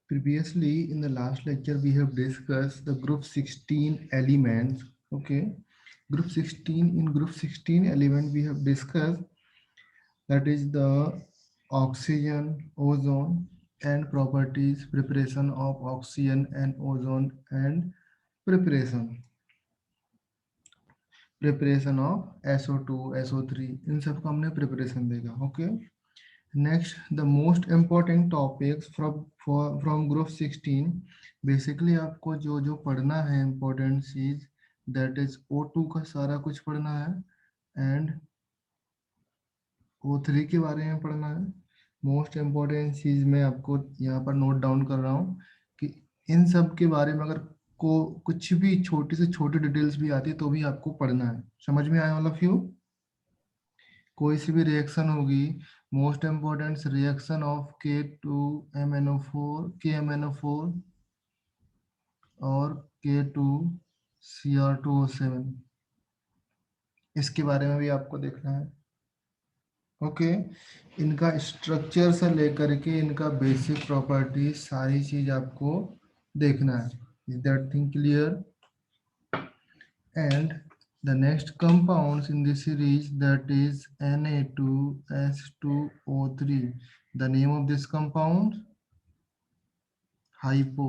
Previously, in the last lecture, we have discussed the group 16 elements. Okay, group 16. In group 16 element, we have discussed that is the oxygen, ozone, and properties, preparation of oxygen and ozone, and preparation preparation of SO2, SO3. इन सब का हमने preparation देखा. Okay. Next, the most important topics from group 16. Basically आपको जो जो पढ़ना है important चीज, that is O2 का सारा कुछ पढ़ना है and O3 के बारे में पढ़ना है. मोस्ट इम्पोर्टेंट चीज मैं आपको यहाँ पर नोट डाउन कर रहा हूँ कि इन सब के बारे में अगर को कुछ भी छोटी से छोटी डिटेल्स भी आती है तो भी आपको पढ़ना है. समझ में आया ऑल ऑफ यू? कोई सी भी रिएक्शन होगी, most important reaction of K2MnO4 KMnO4 और K2Cr2O7, इसके बारे में भी आपको देखना है. ओके. इनका स्ट्रक्चर से लेकर के इनका बेसिक प्रॉपर्टी सारी चीज आपको देखना है. Is that thing clear? And the next compounds in this series, that is Na2S2O3. The name of this compound hypo.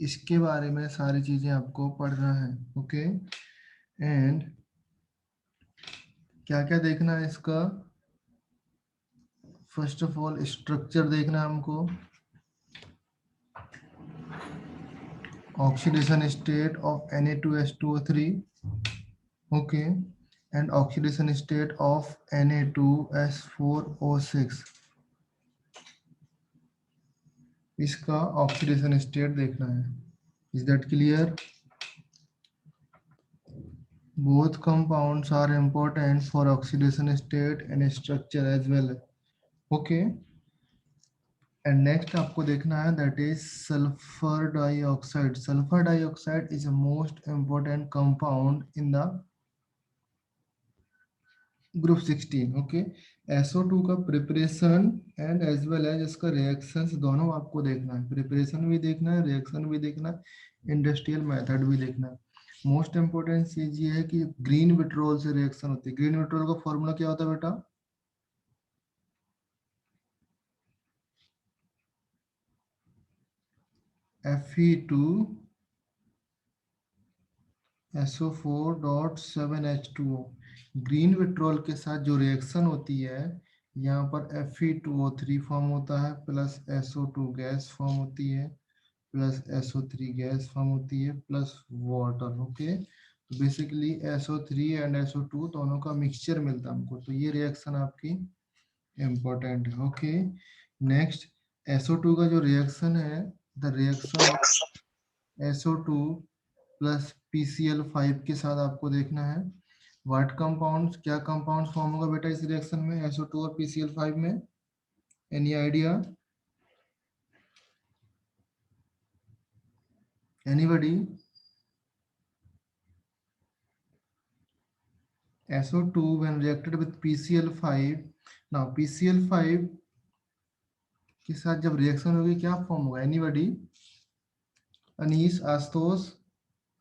इसके बारे में सारी चीजें आपको पढ़ना है. ओके. एंड क्या क्या देखना है इसका? फर्स्ट ऑफ ऑल स्ट्रक्चर देखना है हमको. Oxidation state of Na2S2O3. Okay. and oxidation state of Na2S4O6. इसका ऑक्सीडेशन स्टेट देखना है. Is that clear? Both compounds are important for oxidation state and structure as well. Okay. And next आपको देखना है that is sulphur dioxide. Sulphur dioxide is a most important compound in the group 16. Okay. SO2 का preparation and as well as इसका reactions दोनों आपको देखना है. Preparation भी देखना है, रिएक्शन भी देखना है, इंडस्ट्रियल मेथड भी देखना है. मोस्ट इंपोर्टेंट चीज ये है कि ग्रीन विट्रोल से रिएक्शन होती है. ग्रीन विट्रोल का फॉर्मूला क्या होता है बेटा? Fe2SO4.7H2O. ग्रीन विट्रोल के साथ जो रिएक्शन होती है, यहाँ पर Fe2O3 फॉर्म होता है, प्लस SO2 गैस फॉर्म होती है, प्लस SO3 गैस फॉर्म होती है, प्लस वाटर. ओके. तो बेसिकली SO3 एंड SO2 दोनों का मिक्सचर मिलता है हमको. तो ये रिएक्शन आपकी इम्पोर्टेंट है. ओके. नेक्स्ट, SO2 का जो रिएक्शन है, the reaction SO2 plus PCl5 के साथ आपको देखना है. व्हाट कंपाउंड्स, क्या कंपाउंड्स फॉर्म होगा बेटा इस रिएक्शन में SO2 और PCl5 में? Any idea? Anybody? SO2 when reacted with PCl5. now PCl5 के साथ जब रिएक्शन होगी क्या फॉर्म होगा? एनीबॉडी? अनीस, आशुतोष,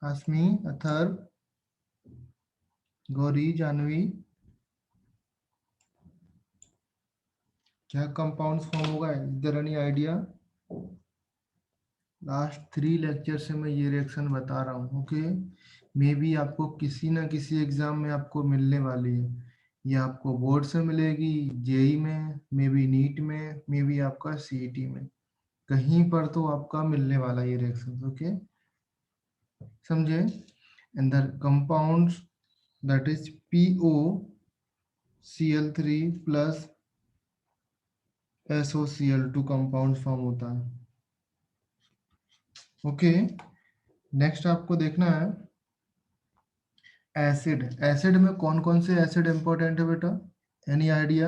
आसमी, अथर्व, गौरी, जानवी, क्या कंपाउंड्स फॉर्म होगा? Is there any idea? Last 3 lecture से मैं ये रिएक्शन बता रहा हूँ. ओके. मे बी आपको किसी ना किसी एग्जाम में आपको मिलने वाली है. ये आपको बोर्ड से मिलेगी, जेई में, मे बी नीट में, मे बी आपका सीईटी में, कहीं पर तो आपका मिलने वाला ये रिएक्शन. ओके. समझे? And the compounds that is POCl3 plus SOCl2 compound form होता है. ओके. नेक्स्ट आपको देखना है एसिड. एसिड में कौन कौन से एसिड इंपॉर्टेंट है बेटा? Any idea?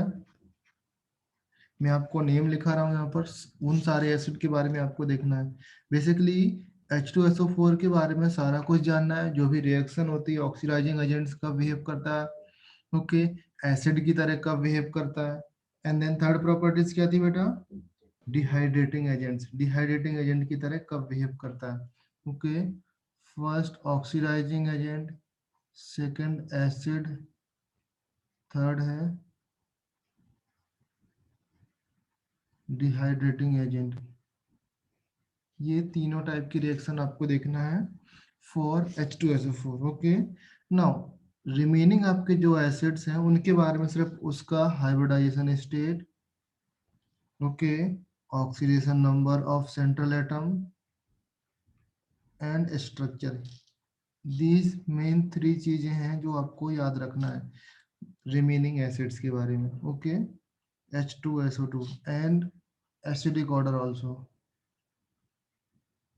मैं आपको नेम लिखा रहा हूँ यहाँ पर. उन सारे एसिड के बारे में आपको देखना है. बेसिकली H2SO4 के बारे में सारा कुछ जानना है. जो भी रिएक्शन होती है ऑक्सीडाइजिंग एजेंट्स कब बिहेव करता है, ओके, एसिड की तरह कब बिहेव करता है. एंड देन थर्ड प्रॉपर्टीज क्या थी बेटा? डिहाइड्रेटिंग एजेंट की तरह कब बिहेव करता है? Okay, first oxidizing agent, second acid, third है डिहाइड्रेटिंग एजेंट। ये तीनों टाइप की रिएक्शन आपको देखना है for H2SO4। Okay, now remaining आपके जो एसिड्स हैं उनके बारे में सिर्फ उसका hybridization state, okay, oxidation number of central atom and structure, these main three चीजें हैं जो आपको याद रखना है रिमेनिंग एसिड्स के बारे में। Okay, H2SO2 and acidic order also,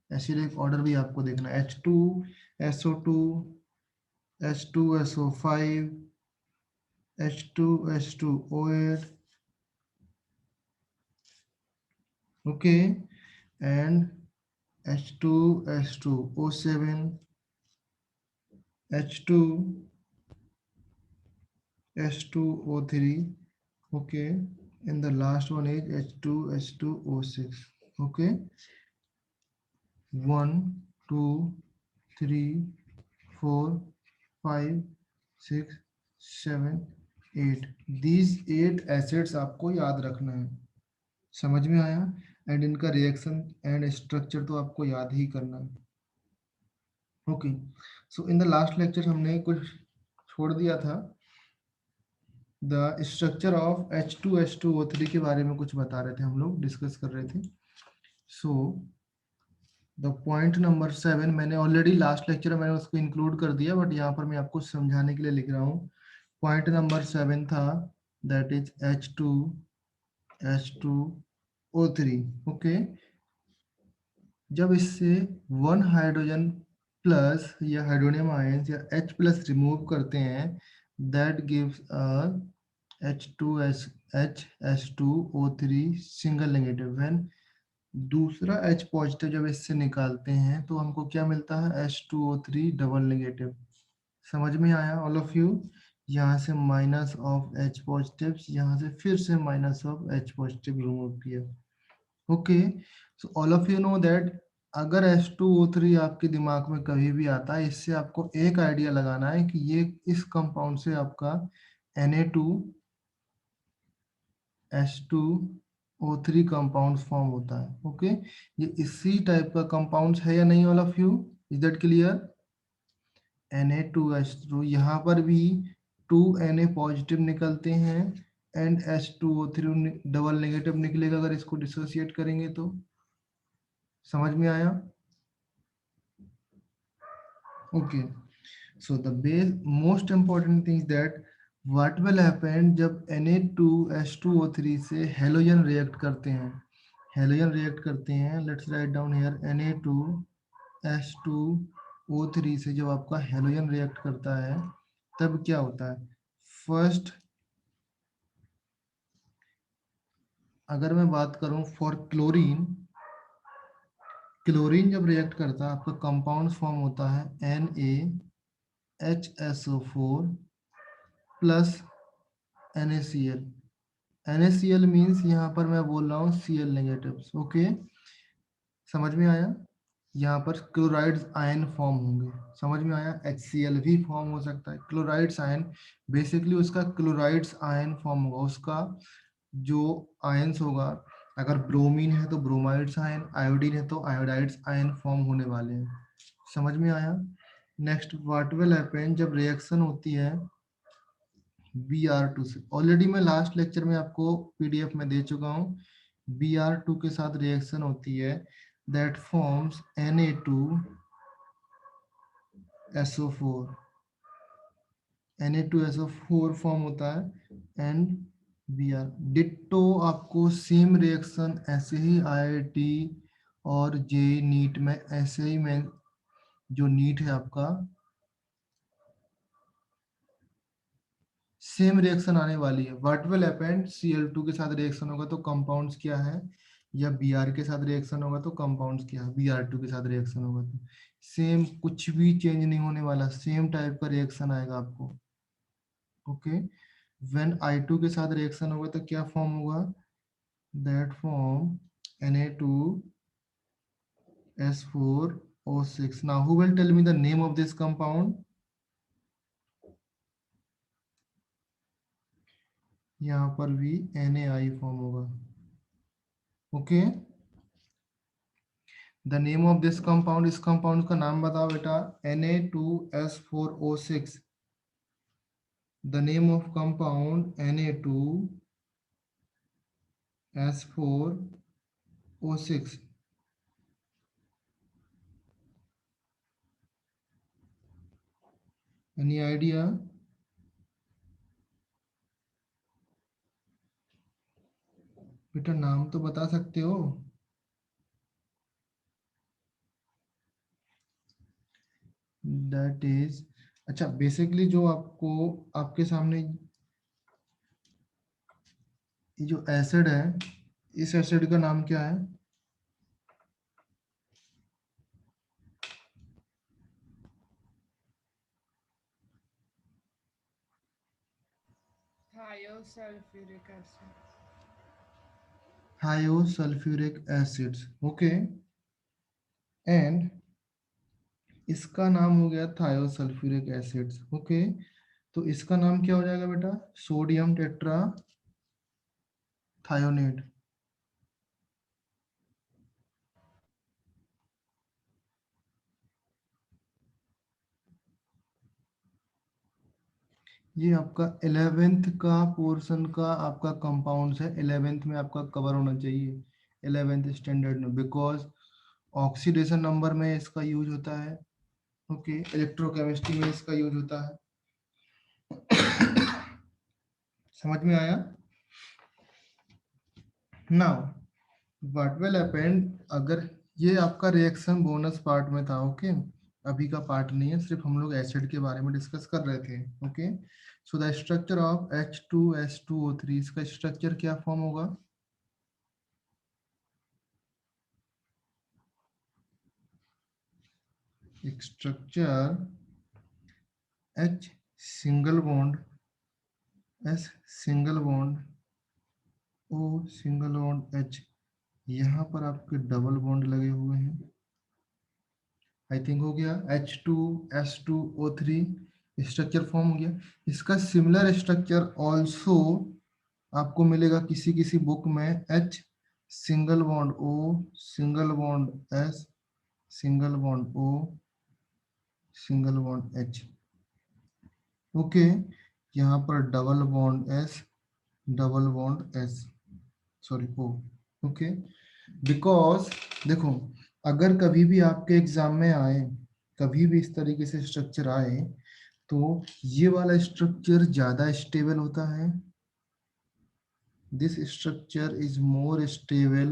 acidic order भी आपको देखना है, H2SO2, H2SO5, H2H2O8, okay, and H2H2O7, H2H2O3, okay, and the last one is H2H2O6, okay, 1, 2, 3, 4, 5, 6, 7, 8, these 8 acids आपको याद रखना है। समझ में आया? एंड इनका रिएक्शन एंड स्ट्रक्चर तो आपको याद ही करना है। Okay, so in the last lecture हमने कुछ छोड़ दिया था, द स्ट्रक्चर ऑफ H2H2O3 के बारे में कुछ बता रहे थे, हम लोग डिस्कस कर रहे थे। सो द पॉइंट नंबर 7 मैंने ऑलरेडी लास्ट लेक्चर में मैंने उसको इंक्लूड कर दिया, बट यहाँ पर मैं आपको समझाने के लिए लिख रहा हूँ। पॉइंट नंबर 7 था, दैट इज H2H2O3। ओके, जब इससे वन हाइड्रोजन प्लस या हाइड्रोनियम आयंस या H प्लस रिमूव करते हैं, that gives a H2O3 single negative. When दूसरा H पॉजिटिव जब इससे निकालते हैं तो हमको क्या मिलता है? H2O3 double negative. समझ में आया ऑल ऑफ यू? यहाँ से माइनस ऑफ H पॉजिटिव, यहाँ से फिर से minus of H positive remove किया। Okay, so all of you know that अगर H2O3 आपके दिमाग में कभी भी आता है, इससे आपको एक आइडिया लगाना है कि ये इस कंपाउंड से आपका Na2H2O3 कंपाउंड फॉर्म होता है। ओके, ये इसी टाइप का कंपाउंड है या नहीं all of you? Is that clear? Na2H2, यहाँ पर भी 2Na पॉजिटिव निकलते हैं एंड H2O3 डबल नेगेटिव निकलेगा अगर इसको डिसोसिएट करेंगे तो। समझ में आया? Okay, so the base most important thing that what will happen जब Na2H2O3 से हेलोजन रिएक्ट करते हैं। हेलोजन रिएक्ट करते हैं, let's write down here, Na2H2O3 से जब आपका हेलोजन रिएक्ट करता है तब क्या होता है? फर्स्ट अगर मैं बात करूं फॉर क्लोरीन, क्लोरीन जब रिएक्ट करता है आपका कंपाउंड फॉर्म होता है NaHSO4 plus NaCl। NaCl means यहाँ पर मैं बोल रहा हूँ Cl नेगेटिव। ओके, समझ में आया? यहाँ पर क्लोराइड्स आयन फॉर्म होंगे। समझ में आया? HCl भी फॉर्म हो सकता है। क्लोराइड्स आयन बेसिकली उसका क्लोराइड्स आयन फॉर्म होगा, उसका जो आयंस होगा, अगर ब्रोमीन है तो ब्रोमाइड्स आयन, आयोडीन है तो आयोडाइड्स आयन फॉर्म होने वाले हैं। समझ में आया? नेक्स्ट व्हाट विल हैपन जब रिएक्शन होती है Br2 से। ऑलरेडी मैं लास्ट लेक्चर में आपको पीडीएफ में दे चुका हूँ। Br2 के साथ रिएक्शन होती है, that forms Na2SO4। Na2SO4 form होता है एंड Br डिट्टो आपको सेम रिएक्शन ऐसे ही IIT और JEE नीट में ऐसे ही में जो नीट है आपका सेम रिएक्शन आने वाली है। व्हाट विल हैपन, Cl2 के साथ रिएक्शन होगा तो कंपाउंड्स क्या है, या Br के साथ रिएक्शन होगा तो कंपाउंड्स क्या है, Br2 के साथ रिएक्शन होगा तो सेम, कुछ भी चेंज नहीं होने वाला, सेम टाइप का रिएक्शन आएगा आपको। ओके, व्हेन I2 के साथ रिएक्शन होगा तो क्या फॉर्म होगा, that form Na2S4O6. Now who will tell me the name of this compound? यहाँ पर भी NaI फॉर्म होगा. Okay, the name of this compound, इस कंपाउंड का नाम बताओ बेटा. Na2S4O6. The name of compound Na2S4O6. Any idea? बेटा नाम तो बता सकते हो. दैट इज, अच्छा बेसिकली जो आपको आपके सामने ये जो एसिड है, इस एसिड का नाम क्या है? Thiosulfuric acid. Thiosulphuric acids. Okay, and इसका नाम हो गया थायोसल्फ्यूरिक एसिड्स. ओके, तो इसका नाम क्या हो जाएगा बेटा? Sodium tetra thionate. ये आपका 11th का पोर्शन का आपका कंपाउंड्स है. 11th में आपका कवर होना चाहिए, 11th स्टैंडर्ड में, बिकॉज ऑक्सीडेशन नंबर में इसका यूज होता है. ओके, इलेक्ट्रोकेमिस्ट्री में इसका यूज होता है. समझ में आया? नाउ व्हाट विल हैपन, अगर ये आपका रिएक्शन बोनस पार्ट में था. ओके, अभी का पार्ट नहीं है, सिर्फ हम लोग एसिड के बारे में डिस्कस कर रहे थे. Okay, so the structure of H2S2O3, इसका स्ट्रक्चर क्या फॉर्म होगा? Structure H single bond, S single bond, O single bond H. यहाँ पर आपके डबल बॉन्ड लगे हुए हैं. आई थिंक हो गया. H2S2O3 स्ट्रक्चर फॉर्म हो गया. इसका सिमिलर स्ट्रक्चर ऑल्सो आपको मिलेगा किसी किसी बुक में. H single bond O single bond S single bond O single bond H. Okay, यहाँ पर double bond S double bond S, sorry O. Okay, because देखो, अगर कभी भी आपके एग्जाम में आए, कभी भी इस तरीके से स्ट्रक्चर आए, तो ये वाला स्ट्रक्चर ज्यादा स्टेबल होता है. This structure is more stable.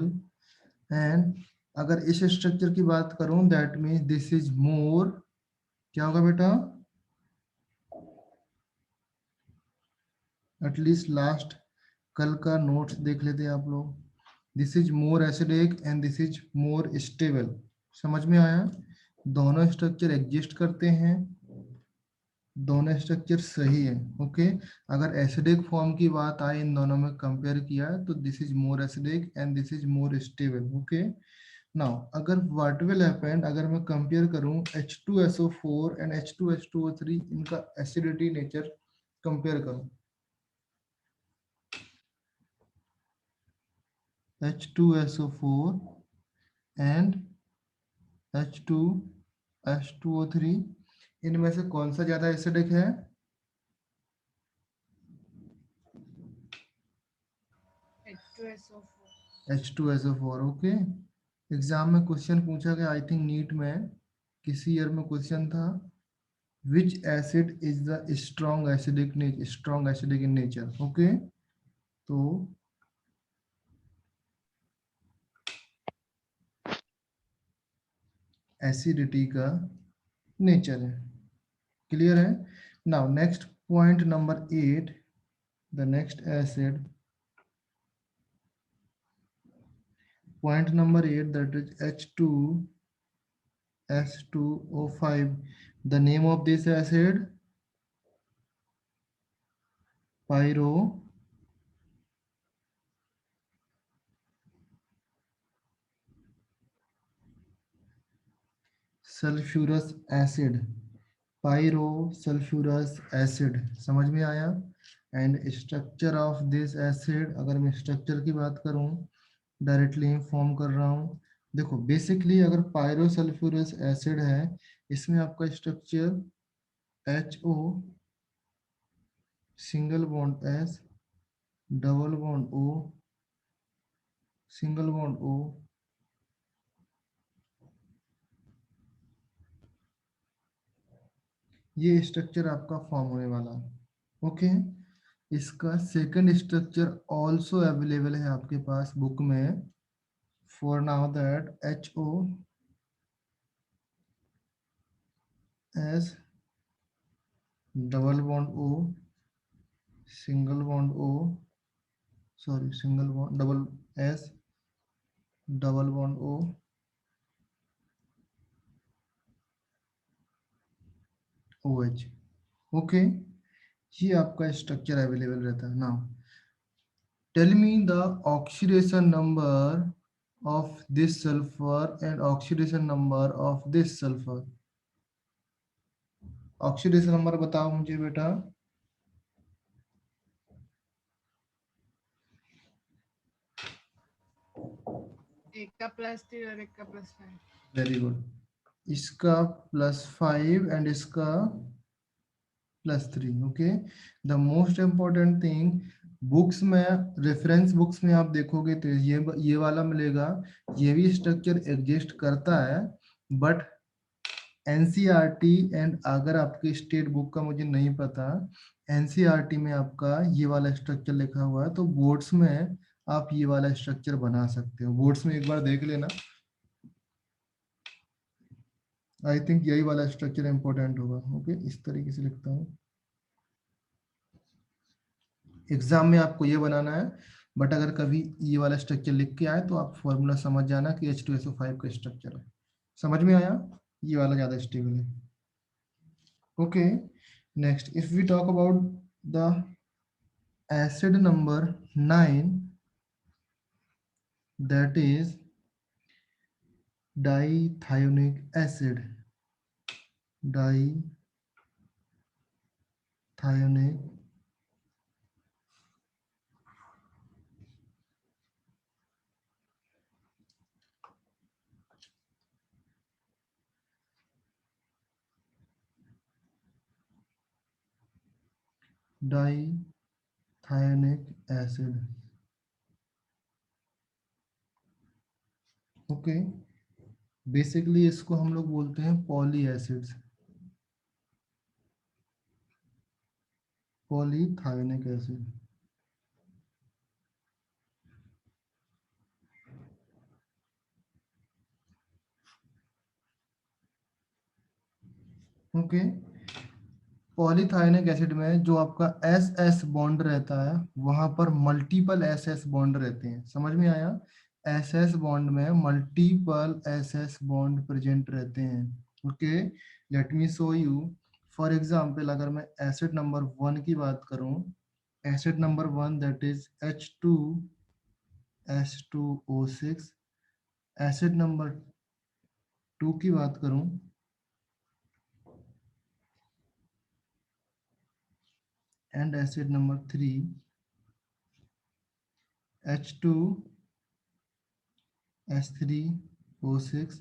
And अगर इस स्ट्रक्चर की बात करूं, दैट मीन्स दिस इज मोर, क्या होगा बेटा? एटलीस्ट लास्ट कल का नोट्स देख लेते आप लोग. This is more acidic and this is more stable. समझ में आया? दोनों स्ट्रक्चर एग्जिस्ट करते हैं, दोनों स्ट्रक्चर सही है. ओके, अगर एसिडिक फॉर्म की बात आए, इन दोनों में कंपेयर किया है, तो this is more acidic and this is more stable. Okay, now अगर व्हाट विल हैपन, अगर मैं कंपेयर करूं H2SO4 एंड H2H2O3, इनका एसिडिटी नेचर कंपेयर करूं. H2SO4 एंड H2H2O3, इनमें से कौन सा ज्यादा एसिडिक है? H2SO4. H2SO4. ओके, एग्जाम में क्वेश्चन पूछा गया, आई थिंक नीट में किसी ईयर में क्वेश्चन था, विच acid is the strong acidic in nature. Okay, तो एसिडिटी का नेचर है. क्लियर है? Now next point number 8, the next acid, point number 8, that is H2S2O5. The name of this acid, pyro sulphurous acid, pyro sulphurous acid, समझ में आया। And structure of this acid, अगर मैं structure की बात करूं, डायरेक्टली फॉर्म कर रहा हूं। देखो बेसिकली अगर पायरो सल्फ्यूरस एसिड है, इसमें आपका structure HO, single bond S, double bond O, single bond O, ये स्ट्रक्चर आपका फॉर्म होने वाला है। ओके, इसका सेकंड स्ट्रक्चर ऑल्सो अवेलेबल है आपके पास बुक में। For now that HO S, double bond O, single bond O, sorry single bond double S, double bond O, OH। Okay, ये आपका स्ट्रक्चर अवेलेबल रहता है। Now tell me the oxidation number of this sulfur and oxidation number of this sulfur। ऑक्सीडेशन नंबर बताओ मुझे बेटा। एक का +3 और एक का +5। वेरी गुड, इसका +5 एंड इसका +3। Okay, the most important thing, books में, रेफरेंस बुक्स में आप देखोगे तो ये वाला मिलेगा, ये भी स्ट्रक्चर एग्जिस्ट करता है, बट एनसीईआरटी एंड अगर आपके स्टेट बुक का मुझे नहीं पता, एनसीईआरटी में आपका ये वाला स्ट्रक्चर लिखा हुआ है, तो बोर्ड्स में आप ये वाला स्ट्रक्चर बना सकते हो। बोर्ड्स में एक बार देख लेना, आई थिंक यही वाला स्ट्रक्चर इंपॉर्टेंट होगा। ओके, इस तरीके से लिखता हूँ, एग्जाम में आपको ये बनाना है, बट अगर कभी ये वाला स्ट्रक्चर लिख के आए तो आप फॉर्मूला समझ जाना कि H2SO5 का स्ट्रक्चर है। समझ में आया, ये वाला ज्यादा स्टेबल है। Okay, next if we talk about the acid number 9, that is dithionic acid, dithionic dithionic acid। Okay, basically इसको हम लोग बोलते हैं poly acids, polythionic acid. Okay, polythionic acid में जो आपका एस एस बॉन्ड रहता है, वहां पर मल्टीपल एस एस बॉन्ड रहते हैं। समझ में आया, एस एस बॉन्ड में multiple S S bond present रहते हैं। Okay, let me show you. For example अगर मैं एसिड नंबर 1 की बात करूं, acid number 1 that is H2S2O6। Acid number 2 की बात करूं, and acid number 3 H2S3O6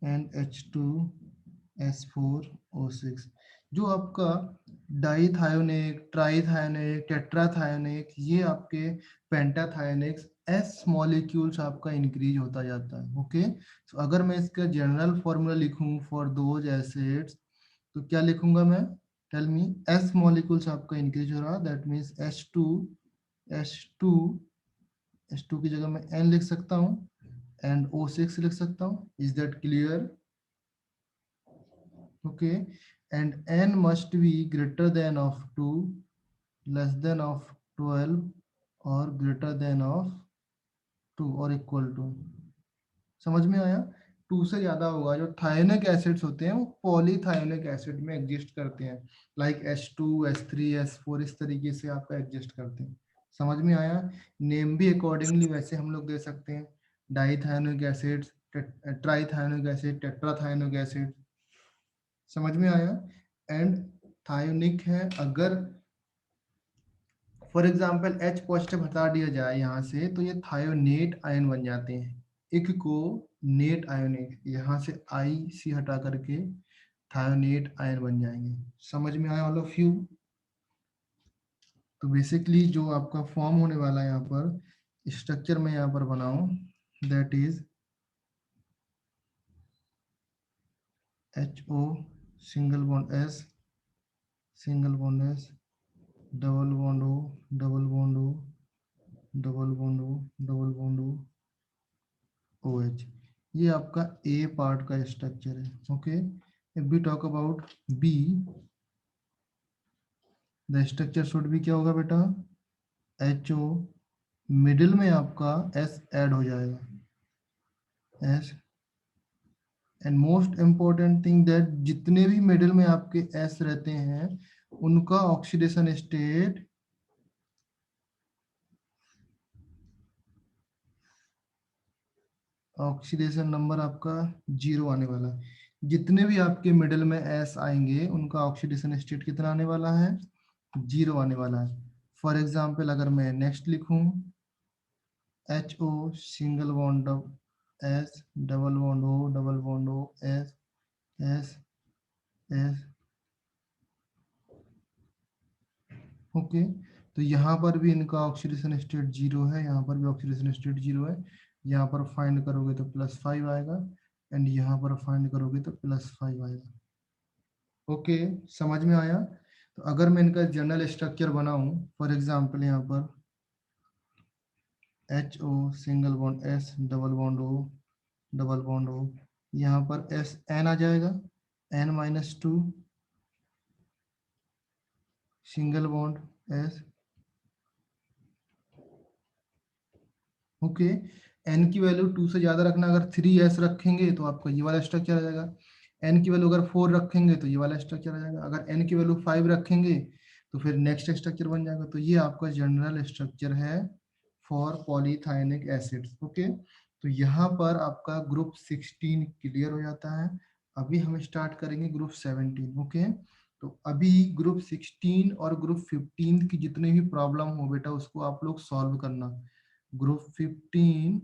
and H2S4O6। जो आपका डाइथायोनिक, ट्राइथायोनिक, टेट्राथायोनिक, ये आपके पेंटाथायोनिक्स एस मॉलिक्यूल्स आपका इंक्रीज होता जाता है। ओके, तो अगर मैं इसका जनरल फॉर्मूला लिखूं फॉर दोज एसिड्स, तो क्या लिखूंगा मैं, टेल मी। एस मॉलिक्यूल्स आपका इंक्रीज हो रहा, दैट मीन्स H2 H2 की जगह मैं N लिख सकता हूँ एंड O6 लिख सकता हूँ। Is that clear? Okay, and N must be greater than of 2, less than of 12 और ग्रेटर देन ऑफ 2 और इक्वल टू। समझ में आया, 2 से ज्यादा होगा। जो थायोनिक एसिड्स होते हैं वो पॉलीथायोनिक एसिड में एग्जिस्ट करते हैं, लाइक H2S3S4 इस तरीके से आपका एग्जिस्ट करते हैं। समझ में आया, नेम भी अकॉर्डिंगली वैसे हम लोग दे सकते हैं, डाइथायोनिक एसिड, ट्राइथायोनिक एसिड, टेट्राथायोनिक एसिड। समझ में आया? एंड थायोनिक है, अगर फॉर एग्जाम्पल H पॉजिटिव हटा दिया जाए यहाँ से तो ये थायोनेट आयन बन जाते हैं। एक को नेट आयोनेट, यहाँ से IC हटा करके थायोनेट आयन बन जाएंगे। समझ में आया ऑल ऑफ यू? तो बेसिकली जो आपका फॉर्म होने वाला है यहाँ पर स्ट्रक्चर में यहाँ पर बनाऊं, that is HO single bond S, single bond S, double bond O, double bond O, double bond O, double bond O, OH। ये आपका A पार्ट का स्ट्रक्चर है। Okay, if we talk about B, the structure should भी क्या होगा बेटा? HO, middle में आपका S ऐड हो जाएगा, S। And most important thing that जितने भी मिडिल में आपके S रहते हैं उनका ऑक्सीडेशन स्टेट ऑक्सीडेशन नंबर आपका 0 आने वाला है। जितने भी आपके मिडिल में S आएंगे उनका ऑक्सीडेशन स्टेट कितना आने वाला है? 0 आने वाला है। फॉर एग्जाम्पल अगर मैं नेक्स्ट लिखूं HO single bond S, double bond O, double bond O, S, S, S। Okay, तो यहाँ पर भी इनका ऑक्सीडेशन स्टेट 0 है, यहाँ पर भी ऑक्सीडेशन स्टेट 0 है। यहाँ पर फाइंड करोगे तो +5 आएगा एंड यहाँ पर फाइंड करोगे तो +5 आएगा। ओके, समझ में आया? तो अगर मैं इनका जनरल स्ट्रक्चर बनाऊं, फॉर एग्जांपल यहाँ पर HO single bond S, double bond O, double bond O, यहाँ पर SN आ जाएगा, N-2 single bond S। Okay, N की वैल्यू 2 से ज्यादा रखना, अगर 3S रखेंगे तो आपका ये वाला स्ट्रक्चर आ जाएगा। N की वैल्यू अगर 4 रखेंगे तो ये वाला स्ट्रक्चर आ जाएगा। अगर N की वैल्यू 5 रखेंगे तो फिर नेक्स्ट स्ट्रक्चर बन जाएगा। तो ये आपका जनरल स्ट्रक्चर है फॉर पॉलीथाइनिक एसिड्स। ओके, तो यहाँ पर आपका ग्रुप 16 क्लियर हो जाता है। अभी हम स्टार्ट करेंगे ग्रुप 17। ओके, तो अभी ग्रुप 16 और ग्रुप 15 की जितने भी प्रॉब्लम हो बेटा उसको आप लोग सॉल्व करना। ग्रुप 15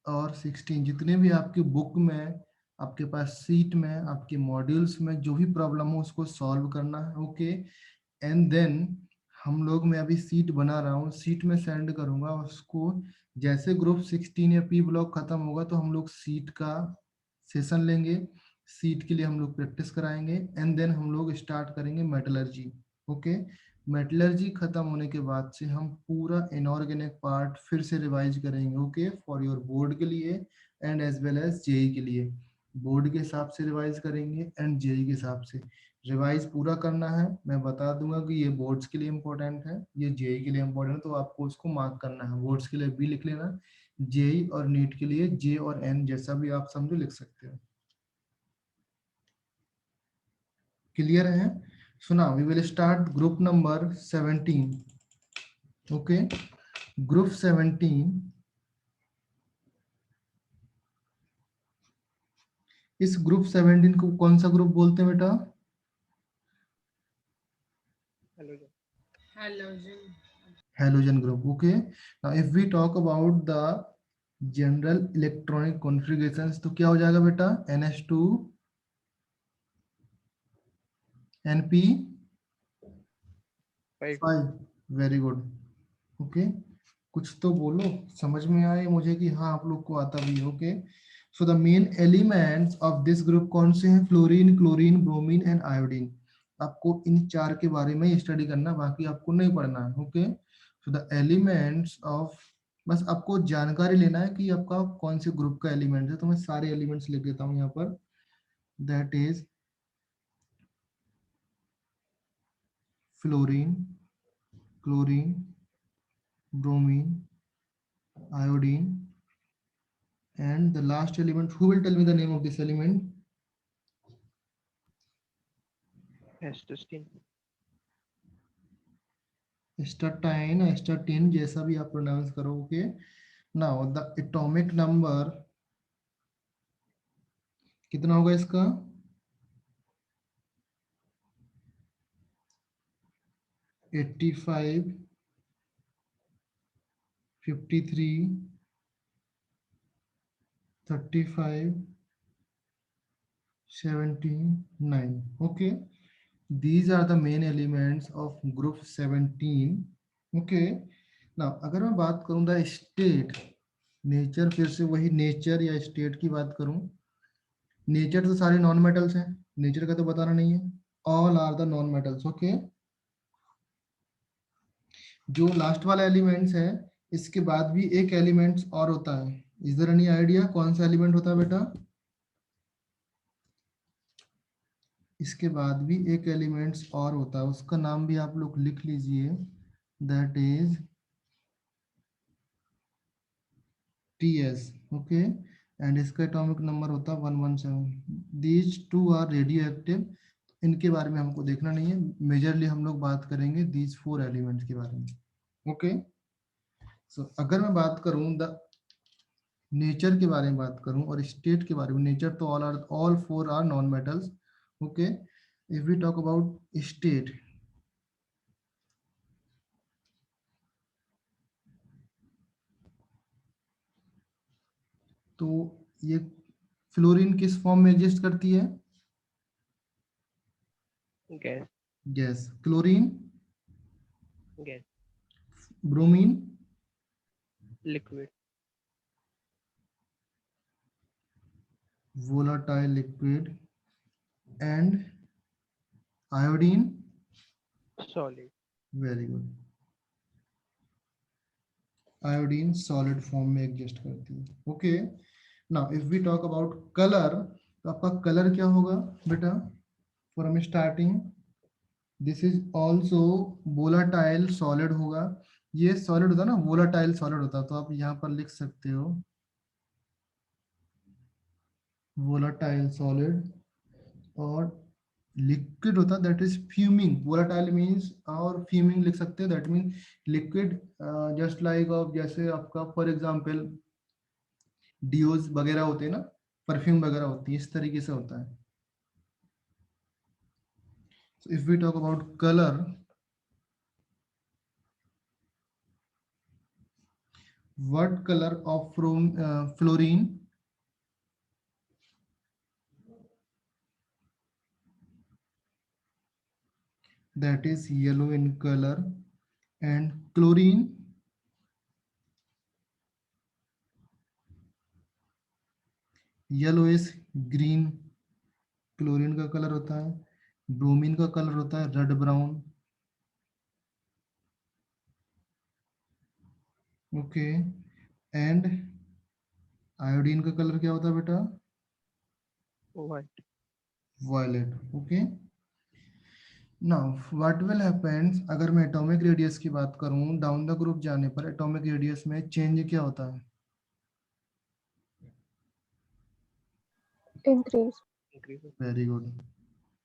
और 16 जितने भी आपके बुक में, आपके पास सीट में, आपके मॉड्यूल्स में जो भी प्रॉब्लम हो उसको सॉल्व करना है। ओके, एंड देन हम लोग, मैं अभी सीट बना रहा हूँ, सीट में सेंड करूंगा उसको। जैसे ग्रुप 16 या पी ब्लॉक खत्म होगा तो हम लोग सीट का सेशन लेंगे, सीट के लिए हम लोग प्रैक्टिस कराएंगे एंड देन हम लोग स्टार्ट करेंगे मेटलर्जी। ओके, मेटलर्जी खत्म होने के बाद से हम पूरा इनऑर्गेनिक पार्ट फिर से रिवाइज करेंगे। ओके, फॉर योर बोर्ड के लिए and as well as JEE के लिए। बोर्ड के हिसाब से रिवाइज करेंगे एंड जेई के हिसाब से। रिवाइज पूरा करना है, मैं बता दूंगा कि ये बोर्ड्स के लिए इंपॉर्टेंट है, ये जेई के लिए इंपॉर्टेंट है, तो आपको उसको मार्क करना है। बोर्ड्स के लिए बी लिख लेना, जेई और नीट के लिए जे और एन, जैसा भी आप समझो लिख सकते हो। क्लियर है? सुना, we will start group number 17। Okay, group 17, इस ग्रुप 17 को कौन सा ग्रुप बोलते हैं बेटा? Halogen. Halogen group. Okay, now if we talk about the general electronic configurations तो क्या हो जाएगा बेटा? NH2 NP5। Very good. Okay, कुछ तो बोलो, समझ में आए मुझे कि हाँ आप लोग को आता भी है। Okay, so the main elements of this group कौन से हैं? Fluorine, chlorine, bromine and iodine. आपको इन चार के बारे में स्टडी करना, बाकी आपको नहीं पढ़ना है। Okay, so the elements of, बस आपको जानकारी लेना है कि आपका कौन से ग्रुप का एलिमेंट है। तो मैं सारे एलिमेंट्स लिख देता हूँ यहाँ पर, that is fluorine, chlorine, bromine, iodine, and the last element, who will tell me the name of this element? स्टाटाइन, स्टाटिन, जैसा भी आप प्रोनाउंस करो। Okay, now the atomic number कितना होगा इसका? 85, 53, 35, 79. Okay, these are the main elements of group 17. Okay, now अगर मैं बात करूं द स्टेट नेचर, फिर से वही नेचर या स्टेट की बात करूं, नेचर तो सारे नॉन मेटल्स हैं, नेचर का तो बताना नहीं है, all are the non metals. Okay, जो लास्ट वाला एलिमेंट्स है, इसके बाद भी एक एलिमेंट्स और होता है। इज देयर एनी आइडिया कौन सा एलिमेंट होता है बेटा? इसके बाद भी एक एलिमेंट्स और होता है, उसका नाम भी आप लोग लिख लीजिए, that is TS. Okay, and इसका एटॉमिक नंबर होता है 117। These two are radioactive, इनके बारे में हमको देखना नहीं है, मेजरली हम लोग बात करेंगे दीज 4 एलिमेंट्स के बारे में। ओके, सो अगर मैं बात करूं द नेचर के बारे में बात करूं और स्टेट के बारे में, नेचर तो all 4 are non metals. Okay, if we talk about state, तो ये फ्लोरीन किस फॉर्म में एग्जिस्ट करती है? Gas. Gas. Chlorine? Gas. Bromine? Liquid. volatile liquid, and iodine? Solid. Very good, iodine solid form में एग्जिस्ट करती है। Okay, now if we talk about colour, तो आपका कलर क्या होगा बेटा? From starting, this is also volatile solid होगा। ये सॉलिड होता है ना, वोलाटाइल सॉलिड होता है, तो आप यहाँ पर लिख सकते हो वोलाटाइल सॉलिड। और लिक्विड होता है that is fuming, volatile means, और फ्यूमिंग लिख सकते हैं, that mean liquid, just like of, जैसे आपका फॉर एग्जांपल डियोज वगैरह होते हैं ना, परफ्यूम वगैरह होती है, इस तरीके से होता है। So if we talk about color, what color of fluorine? That is yellow in color. And chlorine? Yellow is green, chlorine का कलर होता है। ब्रोमीन का कलर होता है red brown. Okay, and iodine का कलर क्या होता है बेटा? White. Violet. Okay, now what will happens, अगर मैं एटॉमिक रेडियस की बात करूं, डाउन द ग्रुप जाने पर एटॉमिक रेडियस में चेंज क्या होता है? increase, increase. Very good.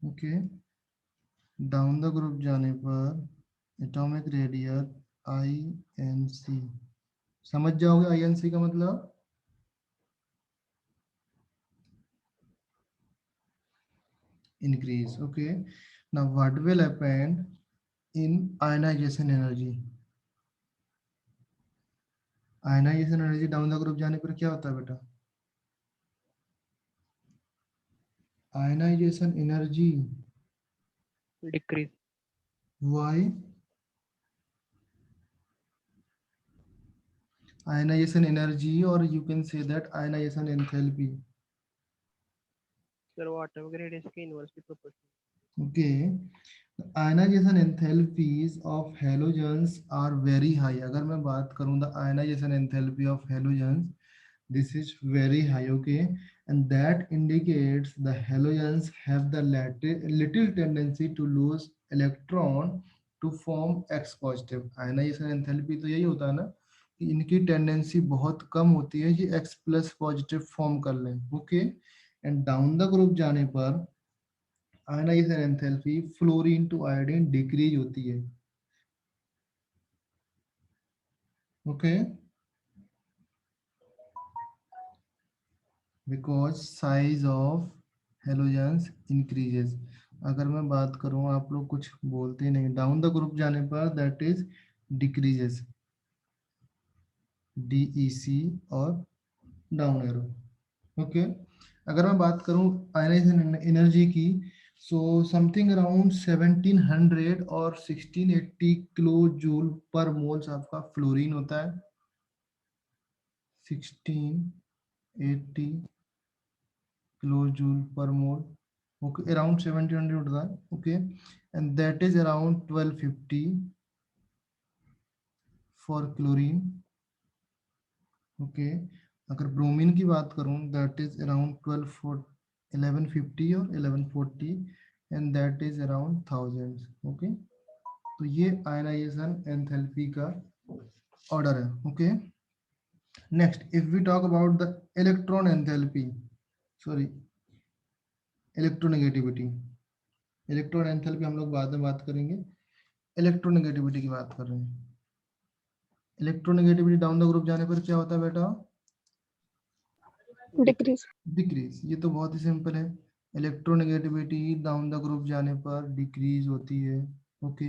Okay, down the group जाने पर एटॉमिक रेडियस INC, समझ जाओगे INC का मतलब? increase. Okay, now what will happen in ionization energy? Ionization energy down the group जाने पर क्या होता है बेटा? Ionization energy decrease. Why? Ionization energy, और you can say that ionization enthalpy. Sir वो एटॉमिक रेडियस के inversely proportional. Okay, ionization enthalpies of halogens are very high. अगर मैं बात करूं the ionization enthalpy of halogens, this is very high. Okay, and that indicates the halogens have the little tendency to lose electron to form X positive. Ionization enthalpy तो यही होता है ना कि इनकी टेंडेंसी बहुत कम होती है कि X प्लस पॉजिटिव फॉर्म कर लें। Okay, and down the group जाने पर ionization enthalpy fluorine to iodine decrease होती है। Okay, because size of halogens increases. अगर मैं बात करूं, आप लोग कुछ बोलते नहीं, डाउन द ग्रुप जाने पर दैट इज डिक्रीजेस, DEC और डाउन एरो। ओके, अगर मैं बात करूं आयनाइजेशन एनर्जी की, सो समथिंग अराउंड 1700 और 1680 किलो जूल पर मोल्स आपका फ्लोरीन होता है, 1680 किलो जूल पर मोल, ओके, अराउंड 1700 होता है, okay, and that is around 1250 for chlorine, okay. अगर ब्रोमीन की बात करूं, दैट इज अराउंड 1150 और 1140, and that is around 1000, okay. तो ये आयनाइजेशन एंथैल्पी का ऑर्डर है, okay. Next, if we talk about the electron enthalpy, sorry, electronegativity, electron enthalpy हम लोग बाद में बात करेंगे, इलेक्ट्रोनेगेटिविटी की बात कर रहे हैं। इलेक्ट्रोनेगेटिविटी डाउन द ग्रुप जाने पर क्या होता है बेटा? डिक्रीज। डिक्रीज। ये तो बहुत ही सिंपल है, इलेक्ट्रोनेगेटिविटी डाउन द ग्रुप जाने पर डिक्रीज होती है, ओके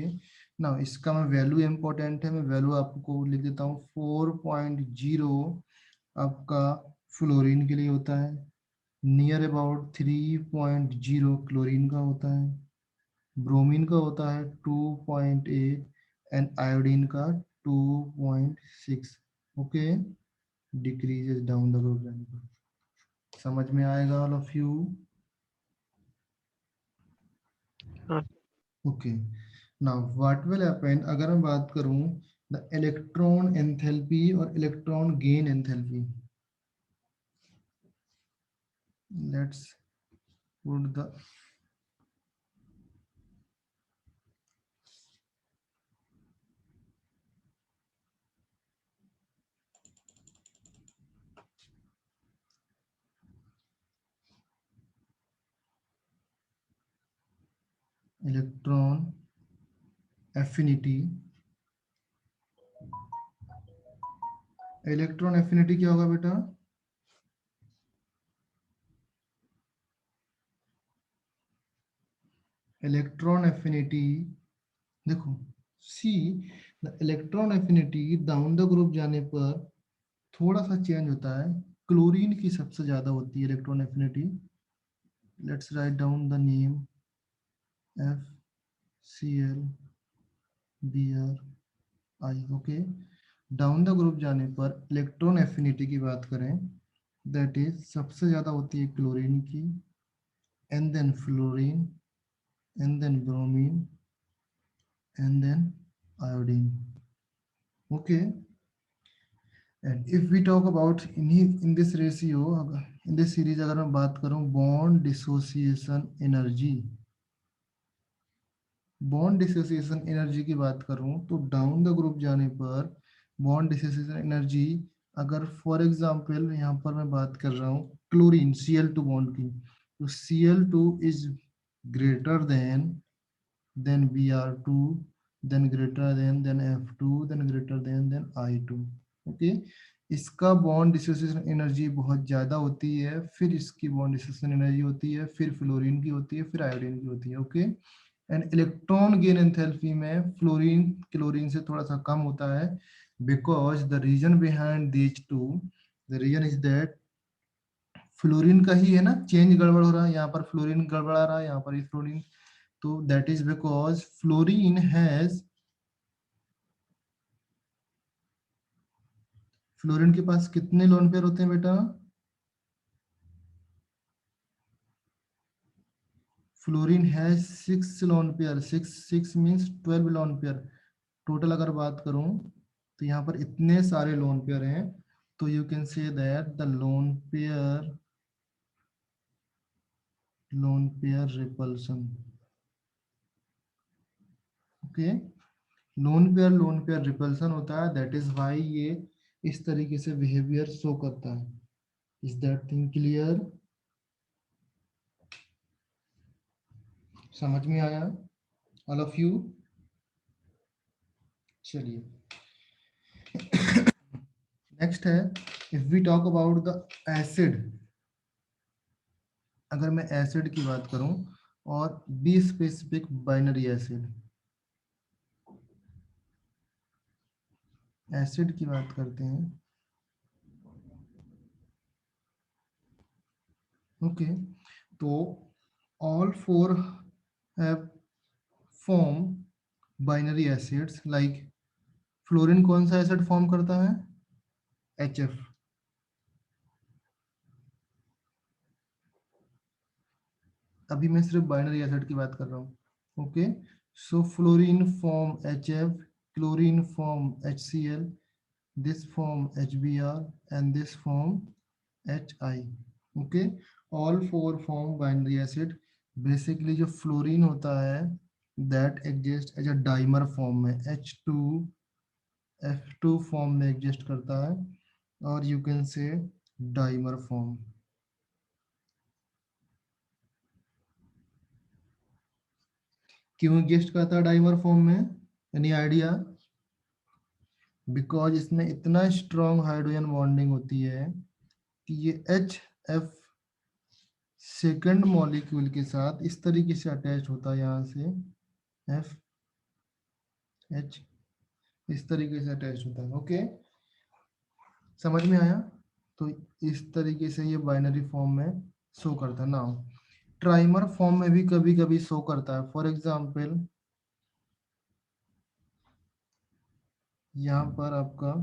ना। इसका मैं वैल्यू इंपॉर्टेंट है, मैं वैल्यू आपको लिख देता हूँ, 4.0 आपका फ्लोरीन के लिए होता है, नियर अबाउट 3.0 क्लोरीन का होता है, ब्रोमीन का होता है 2.8 एंड आयोडीन का 2.6, okay. Decreases down the group जाने पर, समझ में आएगा ऑल ऑफ यू? हाँ। Okay, now what will happen, अगर मैं बात करूं द इलेक्ट्रॉन एंथैल्पी और electron gain enthalpy, let's put the electron affinity, electron affinity क्या होगा बेटा? इलेक्ट्रॉन एफिनिटी, देखो, see, the electron affinity down the group जाने पर थोड़ा सा चेंज होता है, क्लोरीन की सबसे ज्यादा होती है electron affinity, let's write down the name FCl Br I, okay. Down the group जाने पर इलेक्ट्रॉन एफिनिटी की बात करें, दैट इज सबसे ज्यादा होती है क्लोरीन की, and then fluorine, and then bromine, and then iodine, okay. And if we talk about in this ratio, in this series अगर मैं बात करूं bond dissociation energy, bond dissociation energy की बात करूं तो डाउन द ग्रुप जाने पर बॉन्ड डिसोसिएशन एनर्जी, अगर फॉर एग्जांपल यहाँ पर मैं बात कर रहा हूँ क्लोरीन Cl2 बॉन्ड की, तो Cl2 is greater than Br2, then greater than F2, then greater than I2, okay. इसका बॉन्ड डिसोसिएशन एनर्जी बहुत ज्यादा होती है, फिर इसकी बॉन्ड डिसोसिएशन एनर्जी होती है, फिर फ्लोरीन की होती है, फिर आयोडीन की होती है, okay. And electron gain enthalpy में फ्लोरीन क्लोरीन से थोड़ा सा कम होता है, because the reason behind these two, the reason is that fluorine का ही है ना चेंज गड़बड़ हो रहा है, यहाँ पर फ्लोरीन गड़बड़ा रहा है, यहाँ पर फ्लोरीन, तो that is because fluorine has, fluorine के पास कितने लोन पेयर होते हैं बेटा? Fluorine has 6 lone pair, 6 means 12 lone pair, total अगर बात करूं तो यहाँ पर इतने सारे लोन पेयर हैं, तो you can say that the lone pair repulsion, okay. Lone pair repulsion होता है, दैट इज व्हाई ये इस तरीके से बिहेवियर शो करता है। Is that thing clear? समझ में आया ऑल ऑफ यू? चलिए, नेक्स्ट है, if we talk about the acid, अगर मैं एसिड की बात करूं और be specific binary acid. Acid की बात करते हैं। ओके, तो all four have form binary acids like fluorine कौन सा एसिड फॉर्म करता है? HF। अभी मैं सिर्फ बाइनरी एसिड की बात कर रहा हूँ। Okay, so fluorine form HF, chlorine form HCl, this form HBr and this form HI। okay, all four form binary acid। basically जो फ्लोरीन होता है that exist as a dimer form में H2F2 form में exist करता है, और you can say dimer form। क्यों exist करता है dimer form में? any idea? बिकॉज इसमें इतना स्ट्रॉन्ग हाइड्रोजन बॉन्डिंग होती है कि ये HF सेकंड मॉलिक्यूल के साथ इस तरीके से अटैच होता है, यहाँ से FH इस तरीके से अटैच होता है। ओके, समझ में आया? तो इस तरीके से ये बाइनरी फॉर्म में शो करता है। नाउ ट्राइमर फॉर्म में भी कभी कभी शो करता है। फॉर एग्जांपल यहाँ पर आपका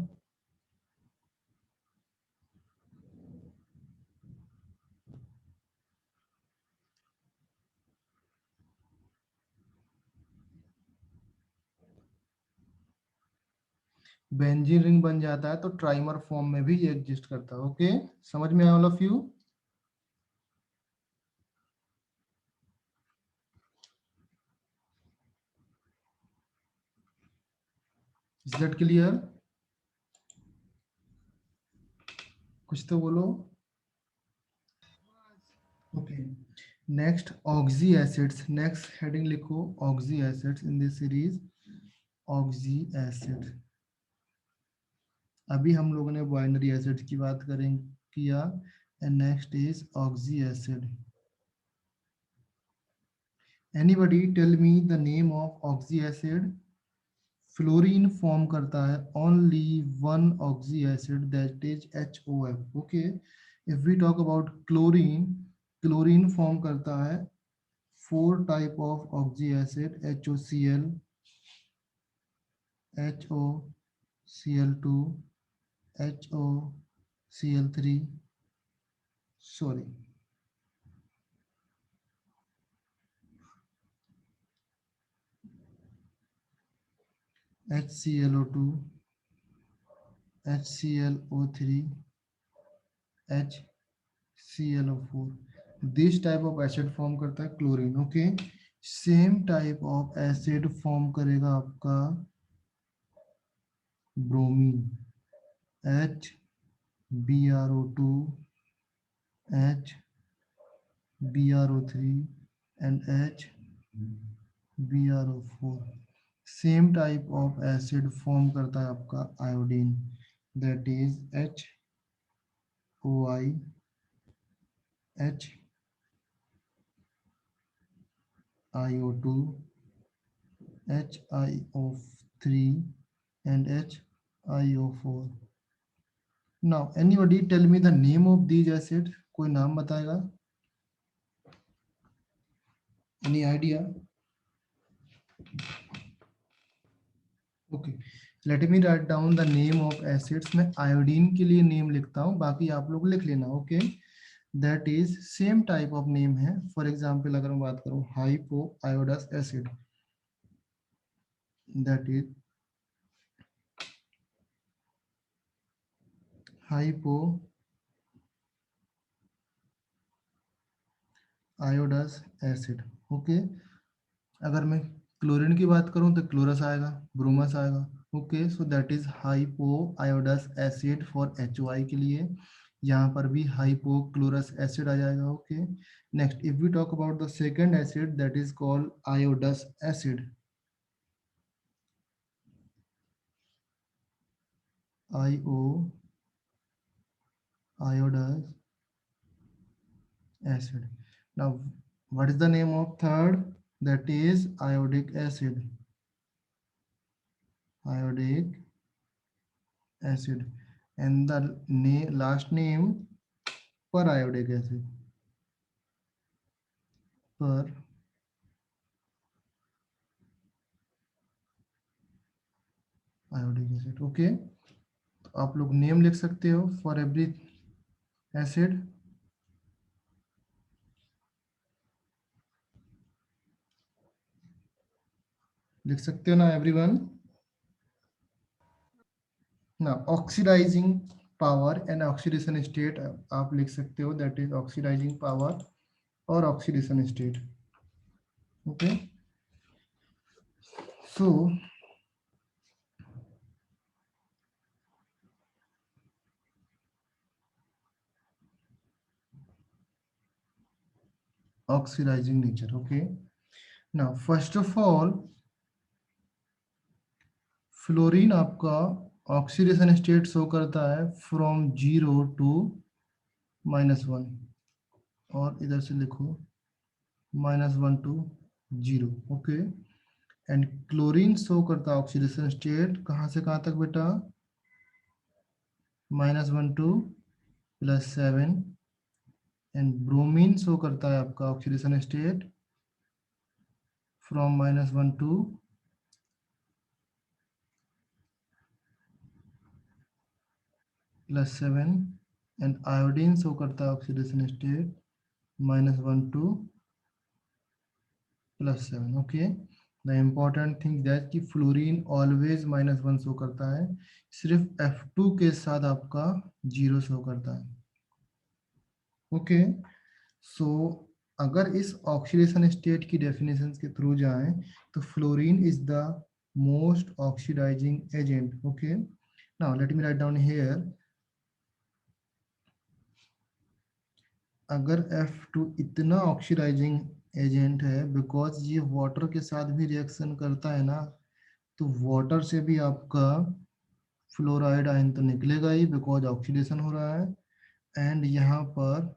बेंजीन रिंग बन जाता है, तो ट्राइमर फॉर्म में भी ये एग्जिस्ट करता है। ओके, समझ में आया all of you? Is that clear? कुछ तो बोलो। Okay, next oxy acids. Next heading लिखो oxy acids in this series. Oxy acid. अभी हम लोगों ने बाइनरी एसिड की बात करें किया, and next is oxy acid. Anybody tell me the name of oxy acid? Fluorine form करता है only one oxy acid, that is HOF। Okay, if we talk about chlorine, chlorine form करता है four type of oxy acid, HOCl, HOCl2, HOCl3, sorry HClO2, HClO3, HClO4। This type of acid form करता है chlorine. Okay, same type of acid form करेगा आपका bromine, HBrO2, HBrO3 and HBrO4। Same type of acid form करता है आपका iodine, that is HOI, HiO2, HiO3 and HiO4। now anybody tell me the name of these acids? कोई नाम बताएगा? any idea? Okay, late me write down the name of acids. मैं iodine के लिए name लिखता हूँ, बाकी आप लोग लिख लेना। Okay, that is same type of name है। फॉर एग्जांपल अगर मैं बात करूँ hypo iodous acid, that is hypo iodous acid. Okay, अगर मैं क्लोरीन की बात करूं तो क्लोरस आएगा, ब्रोमस आएगा। Okay, so that is hypo iodous acid for HOI के लिए। यहाँ पर भी हाइपो क्लोरस एसिड आ जाएगा। Okay, next if we talk about the second acid, that is called iodous acid. IO iodous acid. Now What is the name of third? That is iodic acid. Iodic acid. And the last name periodic acid. Per iodic acid. Okay, तो आप लोग name लिख सकते हो for every acid. लिख सकते हो ना एवरीवन? ना oxidizing power and oxidation state आप लिख सकते हो, दैट इज ऑक्सीडाइजिंग पावर और oxidation state. Okay, so oxidizing nature. Okay, now first of all fluorine आपका ऑक्सीडेशन स्टेट शो करता है फ्रॉम 0 टू -1, और इधर से लिखो -1 to 0. Okay, and chlorine show करता है ऑक्सीडेशन स्टेट कहाँ से कहाँ तक बेटा? -1 टू +7. एंड ब्रोमीन शो करता है आपका oxidation state from -1 to +7. And iodine show करता है oxidation state -1 to +7. Okay, the important thing that कि फ्लोरीन ऑलवेज -1 शो करता है, सिर्फ F2 के साथ आपका 0 शो करता है. ओके, सो अगर इस ऑक्सीडेशन स्टेट की डेफिनेशन के थ्रू जाएं तो fluorine is the most oxidizing agent. Okay, now let me write down here. अगर F2 इतना ऑक्सीडाइजिंग एजेंट है, बिकॉज ये वाटर के साथ भी रिएक्शन करता है ना, तो वाटर से भी आपका फ्लोराइड आयन तो निकलेगा ही, बिकॉज ऑक्सीडेशन हो रहा है. एंड यहाँ पर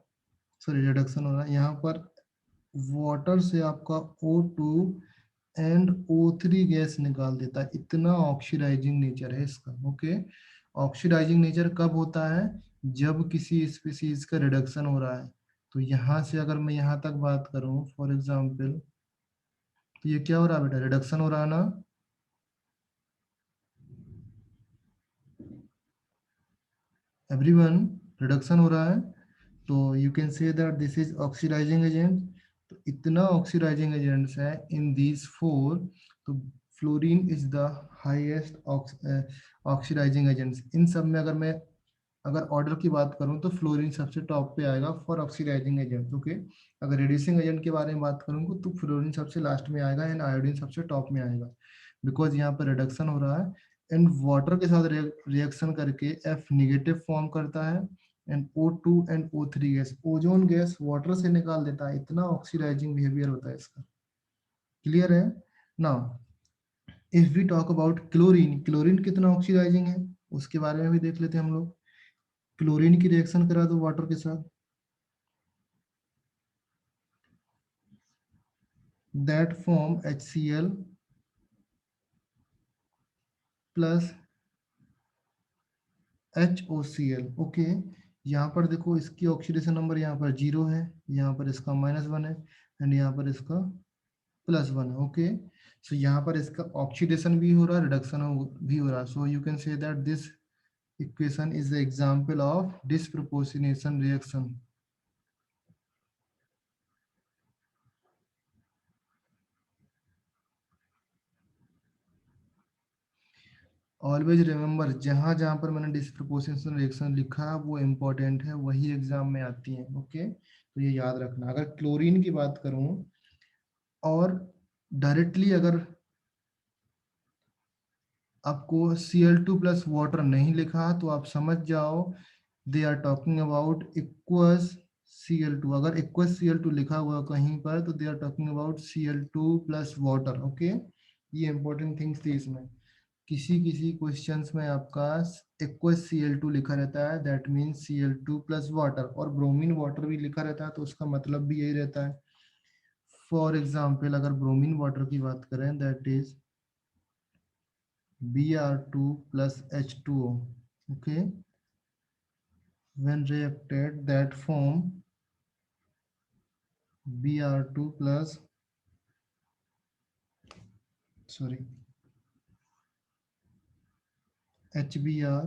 सॉरी रिडक्शन हो रहा है, यहाँ पर वाटर से आपका O2 एंड O3 गैस निकाल देता है. इतना ऑक्सीडाइजिंग नेचर है इसका. ओके, ऑक्सीडाइजिंग नेचर कब होता है? जब किसी स्पीसीज का रिडक्शन हो रहा है. तो यहाँ से अगर मैं यहाँ तक बात करूँ फॉर एग्जाम्पल, तो ये क्या हो रहा है बेटा? रिडक्शन हो रहा है ना? एवरीवन, रिडक्शन हो रहा है. तो you can say that this is oxidizing agent. तो इतना ऑक्सीडाइजिंग एजेंट्स है इन दीज फोर. तो fluorine is the highest oxidizing agents. इन सब में अगर ऑर्डर की बात करूं तो फ्लोरीन सबसे टॉप पे आएगा फॉर ऑक्सीडाइजिंग एजेंट. ओके, अगर रिड्यूसिंग एजेंट के बारे में बात करूंगा तो फ्लोरीन सबसे लास्ट में आएगा एंड आयोडीन सबसे टॉप में आएगा, बिकॉज यहाँ पर रिडक्शन हो रहा है एंड वाटर के साथ रिएक्शन करके F निगेटिव फॉर्म करता है and O2 and O3 gas, ozone gas water से निकाल देता है. इतना ऑक्सीडाइजिंग बिहेवियर होता है इसका. क्लियर है? Now if we talk about chlorine, chlorine कितना ऑक्सीडाइजिंग है उसके बारे में भी देख लेते हैं हम लोग. क्लोरीन की रिएक्शन करा दो वाटर के साथ, that form HCl plus HOCl. Okay, यहाँ पर देखो इसकी ऑक्सीडेशन नंबर यहाँ पर 0 है, यहाँ पर इसका -1 है एंड यहाँ पर इसका +1 है. ओके, सो यहाँ पर इसका ऑक्सीडेशन भी हो रहा है, रिडक्शन भी हो रहा है. सो you can say that this equation is the example of disproportionation reaction. Always remember, जहां जहां पर मैंने डिस्प्रोपोर्शनेशन रिएक्शन लिखा वो इम्पोर्टेंट है, वही एग्जाम में आती है. ओके, तो ये याद रखना. अगर क्लोरीन की बात करूं और डायरेक्टली अगर आपको Cl2 प्लस वाटर नहीं लिखा तो आप समझ जाओ they are talking about aqueous Cl2. अगर इक्वस Cl2 लिखा हुआ कहीं पर तो they are talking about Cl2 plus water. Okay, ये इंपॉर्टेंट थिंग्स थी इसमें. किसी किसी क्वेश्चंस में आपका इक्वस Cl2 लिखा रहता है, that means Cl2 plus water, और ब्रोमीन वाटर भी लिखा रहता है तो उसका मतलब भी यही रहता है. फॉर एग्जाम्पल अगर ब्रोमीन वाटर की बात करें that is Br2 plus H2O. Okay, when reacted that form Br2 plus HBr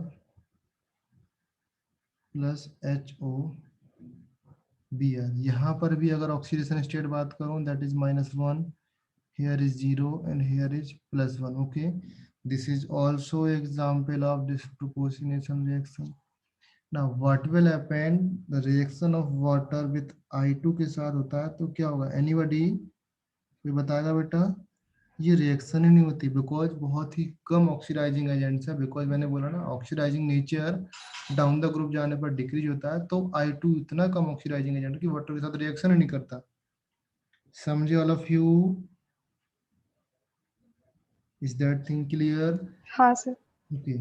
plus HOBr. यहाँ पर भी अगर ऑक्सीडेशन स्टेट बात करूं that is -1, here is 0 and here is +1. Okay, this is also example of disproportionation reaction. Now what will happen, the reaction of water with I2 के साथ होता है तो क्या होगा, anybody कोई बताएगा बेटा? ये रिएक्शन ही नहीं होती बिकॉज बहुत ही कम ऑक्सीडाइजिंग एजेंट्स है, बिकॉज मैंने बोला ना oxidizing nature down the group जाने पर डिक्रीज होता है, तो I2 इतना कम ऑक्सीडाइजिंग एजेंट कि वाटर के साथ रिएक्शन ही नहीं करता। समझे all of you? Is that thing clear? हाँ सर। ओके,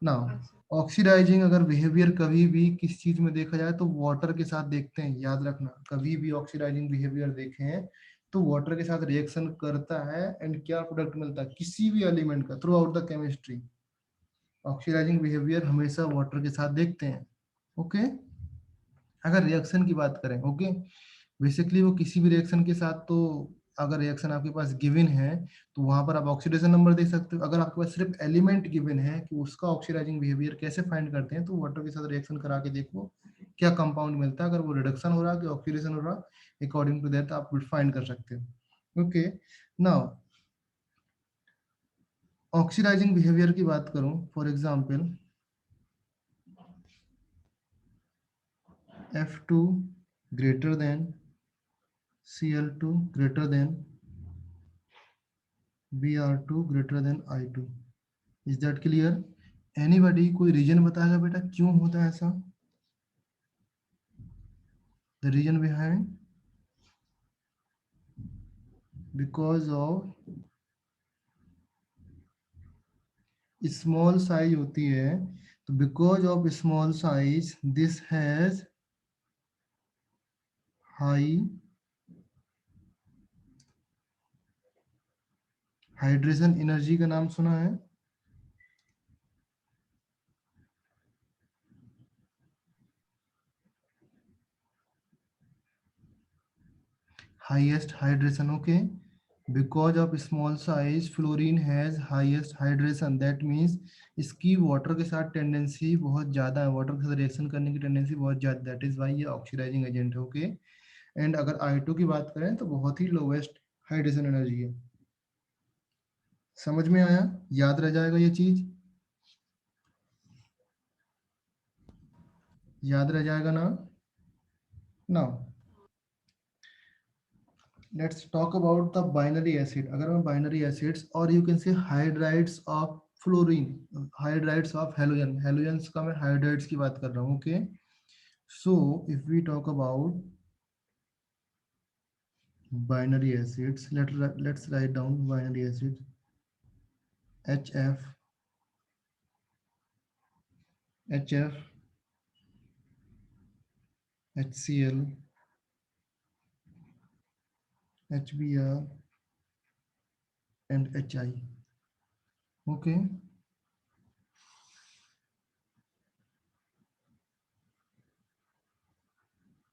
नाउ हाँ सर। ऑक्सीडाइजिंग अगर बिहेवियर कभी भी किस चीज में देखा जाए तो वाटर के साथ देखते हैं, याद रखना कभी भी ऑक्सीडाइजिंग बिहेवियर देखें तो वाटर के साथ रिएक्शन करता है एंड क्या प्रोडक्ट मिलता है किसी भी एलिमेंट का throughout the chemistry, oxidizing behaviour हमेशा वाटर के साथ देखते हैं। ओके, अगर रिएक्शन की बात करें, ओके बेसिकली वो किसी भी रिएक्शन के साथ, तो अगर रिएक्शन आपके पास गिवन है तो वहां पर आप ऑक्सीडेशन नंबर दे सकते हो। अगर आपके पास सिर्फ एलिमेंट गिवन है कि उसका ऑक्सीडाइजिंग बिहेवियर कैसे फाइंड करते हैं, तो वाटर के साथ रिएक्शन करा के देखो क्या कंपाउंड मिलता है, अगर वो रिडक्शन हो रहा है कि ऑक्सीडेशन हो रहा है, अकॉर्डिंग टू दैट आप फाइंड कर सकते हो। ओके, नाउ ऑक्सीडाइजिंग बिहेवियर की बात करूं, for example F2 greater than Cl2 greater than Br2 greater than I2. Is that clear? Anybody कोई रीजन बताएगा बेटा क्यों होता है ऐसा? The reason behind, because of small size होती है, तो because of small size this has high hydration energy का नाम सुना है? highest hydration. Okay, because of small size fluorine has highest hydration, that means इसकी वाटर के साथ टेंडेंसी बहुत ज्यादा है, वाटर के साथ रिएक्शन करने की टेंडेंसी बहुत ज्यादा, दैट इज व्हाई ये ऑक्सीडाइजिंग एजेंट है। ओके, एंड अगर I2 की बात करें तो बहुत ही लोवेस्ट हाइड्रेशन एनर्जी है। समझ में आया? याद रह जाएगा ये चीज, याद रह जाएगा ना? Now let's talk about the binary acid. अगर मैं binary acids और you can say hydrides of fluorine, hydrides of halogen, halogens का मैं hydrides की बात कर रहा हूँ। okay, so if we talk about binary acids, let's write down binary acids HF, HF, HCl, HBr and HI. okay,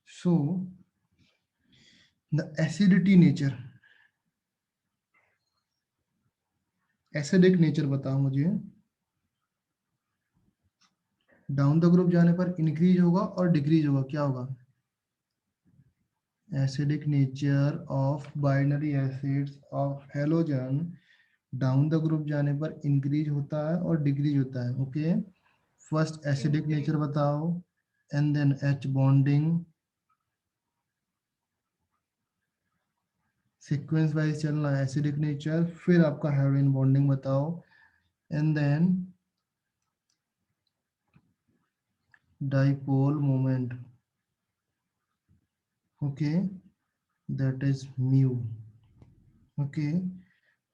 so the acidity nature, acidic nature बताओ मुझे। Down the group जाने पर इंक्रीज होगा और डिक्रीज होगा, क्या होगा? Acidic nature of binary acids of halogen down the group जाने पर इंक्रीज होता है और डिक्रीज होता है। ओके, फर्स्ट एसिडिक नेचर बताओ and then H bonding, sequence wise चलना है, एसिडिक नेचर फिर आपका हेरोइन बॉन्डिंग बताओ and then dipole moment. okay, that is mu. okay,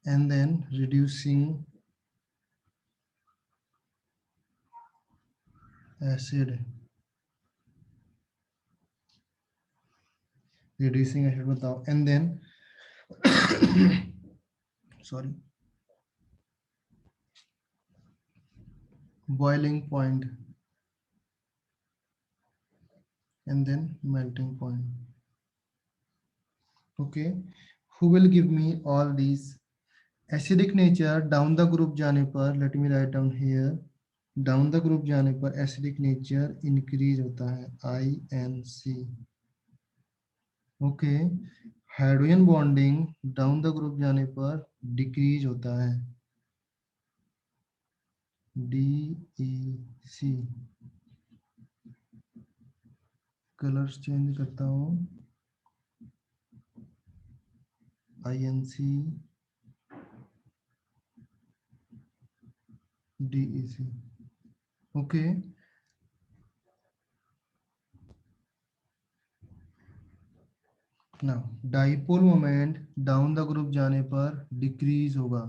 and then reducing acid, बताओ and then sorry, boiling point and then melting point. Okay, who will give me all these? Acidic nature down the group जाने पर, let me write down here, down the group जाने पर acidic nature increase होता है, INC. Okay, hydrogen bonding down the group जाने पर decrease होता है, DEC. कलर्स चेंज करता हूँ, INC, DEC. Okay, now dipole moment down the group जाने पर डिक्रीज होगा.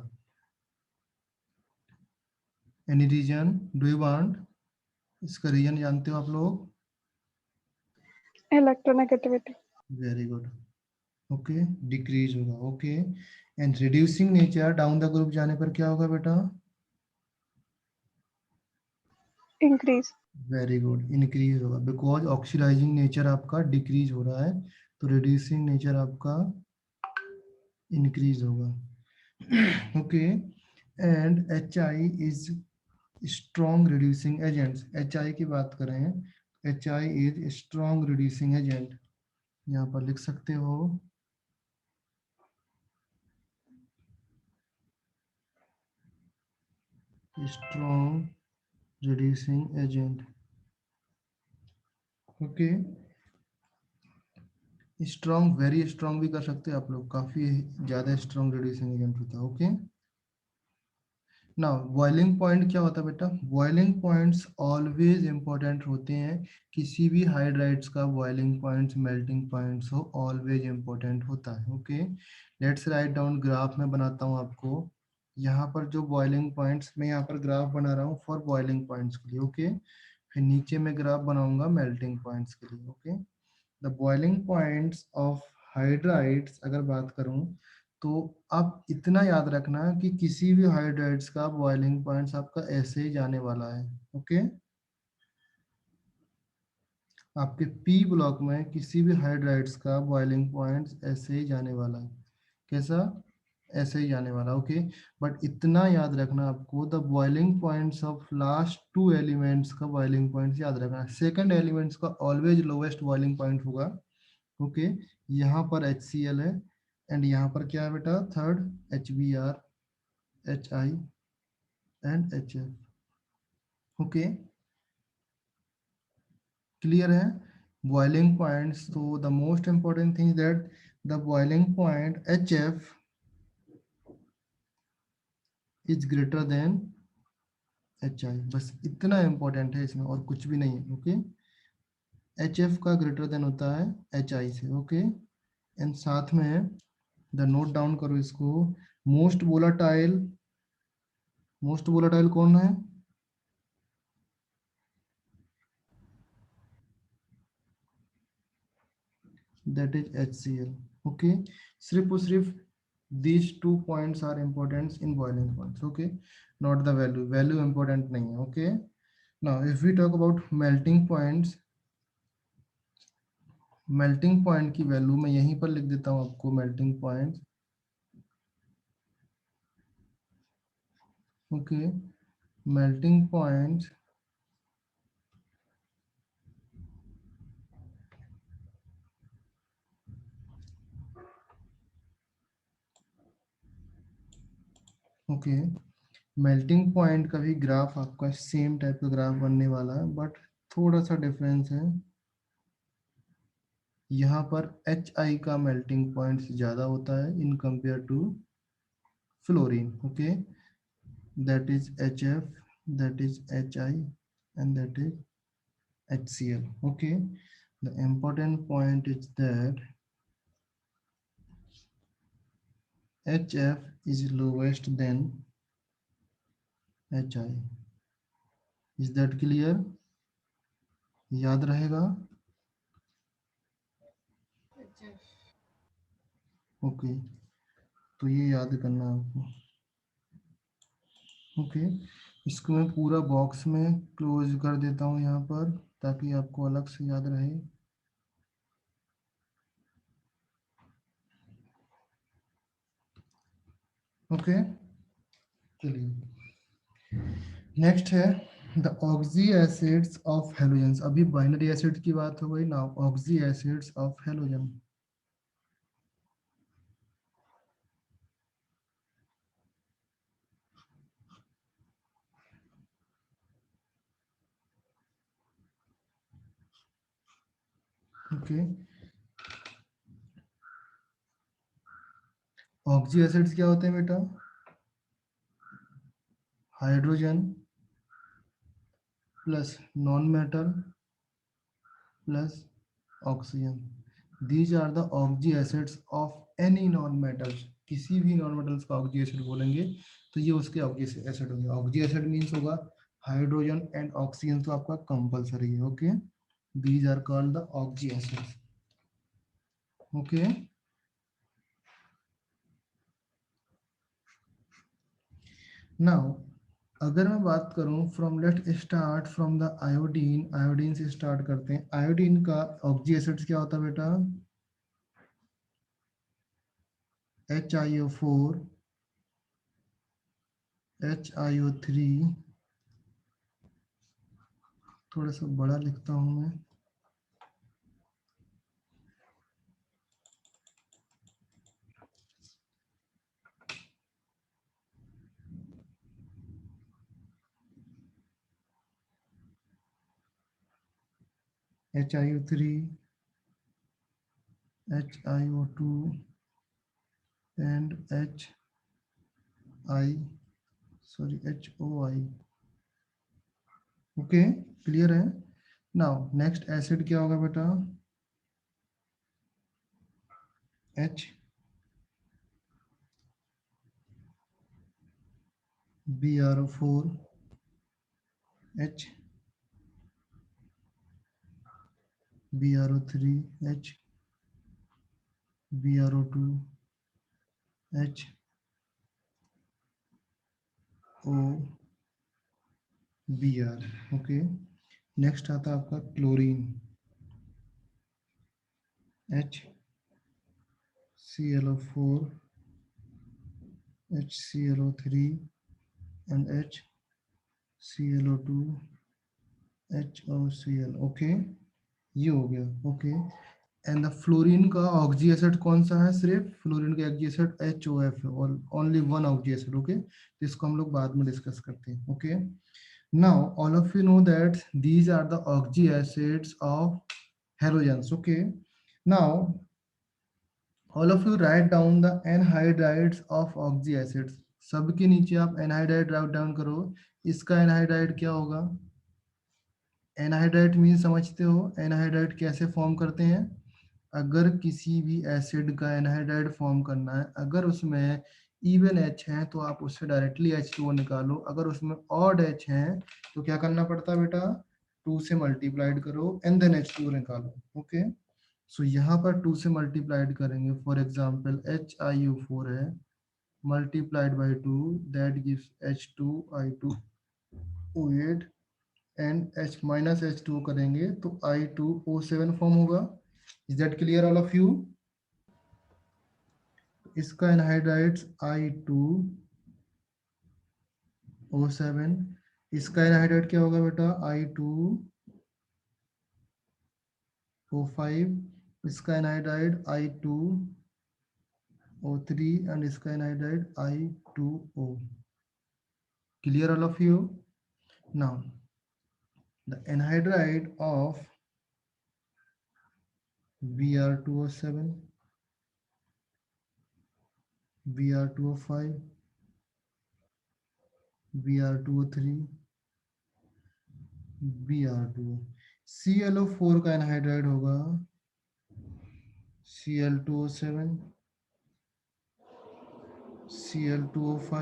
Any reason, do you want? इसका रीजन जानते हो आप लोग? Electronegativity. Very good. Okay, decrease होगा. Okay, and reducing nature down the group जाने पर क्या होगा बेटा? इंक्रीज. वेरी गुड, इंक्रीज होगा, बिकॉज ऑक्सीडाइजिंग नेचर आपका डिक्रीज हो रहा है, तो रिड्यूसिंग नेचर आपका इंक्रीज होगा. Okay, and HI is strong reducing agents. HI की बात करें, HI is strong reducing agent. यहाँ पर लिख सकते हो, strong reducing agent. Okay, strong, very strong भी कर सकते हैं आप लोग, काफी ज्यादा स्ट्रॉन्ग रिड्यूसिंग एजेंट होता है. ओके, नाउ बॉइलिंग पॉइंट क्या होता है बेटा? बॉइलिंग पॉइंट्स ऑलवेज इंपॉर्टेंट होते हैं. किसी भी हाइड्राइड्स का बॉइलिंग पॉइंट्स, मेल्टिंग पॉइंट्स हो, ऑलवेज इंपॉर्टेंट होता है. Okay, let's write down, graph में बनाता हूँ आपको. यहाँ पर जो बॉइलिंग पॉइंट्स, मैं यहाँ पर ग्राफ बना रहा हूँ फॉर बॉइलिंग पॉइंट्स के लिए. ओके, फिर नीचे में ग्राफ बनाऊंगा मेल्टिंग पॉइंट्स के लिए. Okay, the boiling points of hydrides अगर बात करूं, तो आप इतना याद रखना कि किसी भी हाइड्राइड्स का बॉइलिंग पॉइंट्स आपका ऐसे ही जाने वाला है. ओके, आपके P ब्लॉक में किसी भी हाइड्राइड्स का बॉइलिंग पॉइंट्स ऐसे ही जाने वाला है. कैसा? ऐसे ही जाने वाला. ओके, बट इतना याद रखना आपको, the boiling points of last two elements का बॉइलिंग पॉइंट्स याद रखना. सेकंड एलिमेंट्स का ऑलवेज लोवेस्ट बॉइलिंग पॉइंट होगा. ओके, यहाँ पर HCl है, एंड यहाँ पर क्या है बेटा? Third HBr, HI and HF. Okay, clear है? बॉइलिंग पॉइंट्स, तो the most important thing that the boiling point HF is greater than HI. बस इतना इंपॉर्टेंट है इसमें, और कुछ भी नहीं है. ओके, HF का ग्रेटर देन होता है HI से. ओके, एंड साथ में द नोट डाउन करो इसको, मोस्ट वोलाटाइल, मोस्ट वोलाटाइल कौन है? that is HCl. Okay, सिर्फ और सिर्फ these two points are important in boiling points. Okay, not the value, value important नहीं है. Okay, now if we talk about melting points, melting point की value मैं यहीं पर लिख देता हूँ आपको, melting points. Okay, melting points okay, melting point का भी ग्राफ आपका सेम टाइप का ग्राफ बनने वाला है, बट थोड़ा सा डिफरेंस है. यहाँ पर HI का मेल्टिंग पॉइंट ज़्यादा होता है in compare to fluorine. Okay, that is HF, that is HI, and that is HCl. Okay, the important point is that HF is lowest than HI. Is that clear? याद रहेगा? HF. Okay, तो ये याद करना है आपको। Okay, इसको मैं पूरा बॉक्स में क्लोज कर देता हूँ यहाँ पर, ताकि आपको अलग से याद रहे। ओके, चलिए नेक्स्ट है the oxy acids of halogens. अभी बाइनरी एसिड की बात हो गई ना, oxy acids of halogen. Okay, oxy acids क्या होते हैं बेटा? Hydrogen plus non metal plus oxygen. These are the oxy acids of any non metals. किसी भी नॉन मेटल्स का ऑक्सी एसिड बोलेंगे तो ये उसके ऑक्सी एसिड होंगे। ऑक्सी एसिड मीन्स होगा हाइड्रोजन एंड ऑक्सीजन, तो आपका कंपलसरी है। Okay, these are called the oxy acids. Okay, now अगर मैं बात करूं from, let start from the iodine. Iodine से स्टार्ट करते हैं। आयोडीन का ऑक्सी एसिड्स क्या होता है बेटा? HiO4, HiO3, थोड़ा सा बड़ा लिखता हूं मैं, HiO3, HiO2 and HOI। Okay, clear है? नाउ नेक्स्ट एसिड क्या होगा बेटा? H BrO4, H BrO3, H BrO2, H O Br। Okay, next आता है आपका chlorine. HClO4, HClO3 and HClO2, HOCl। Okay, ये हो गया। ओके, एंड द फ्लोरीन का ऑक्सी एसिड कौन सा है? सिर्फ फ्लोरीन का ऑक्सी एसिड HOF है, और only one oxy acid. Okay, इसको हम लोग बाद में डिस्कस करते हैं। Okay, now all of you know that these are the oxy acids of halogens. Okay, now all of you write down the anhydrides of oxy acids. सबके नीचे आप एनहाइड्राइड राइट डाउन करो। इसका एनहाइड्राइड क्या होगा? Anhydride mean समझते हो anhydride कैसे फॉर्म करते हैं? अगर किसी भी एसिड का एनहाइड्राइड फॉर्म करना है, अगर उसमें इवन H है तो आप उससे डायरेक्टली H2O निकालो। अगर उसमें ऑड H है तो क्या करना पड़ता है बेटा? 2 से मल्टीप्लाइड करो एंड देन H2O निकालो। ओके, सो यहाँ पर 2 से मल्टीप्लाइड करेंगे। फॉर एग्जाम्पल HiO4 है, multiplied by 2, that gives H2I2O8 and H minus H2O करेंगे तो I2O7 फॉर्म होगा। Is that clear all of you? इसका एनहाइड्राइड्स I2O7। इसका एनहाइड्राइड क्या होगा बेटा? I2O5। इसका एनहाइड्राइड I2O3 एंड इसका anhydride I2O। Clear all of you? Now the anhydride of Br2O7, Br2O5, Br2O3, Br2O। ClO4 का एनहाइड्राइड होगा Cl2O7, Cl2O5,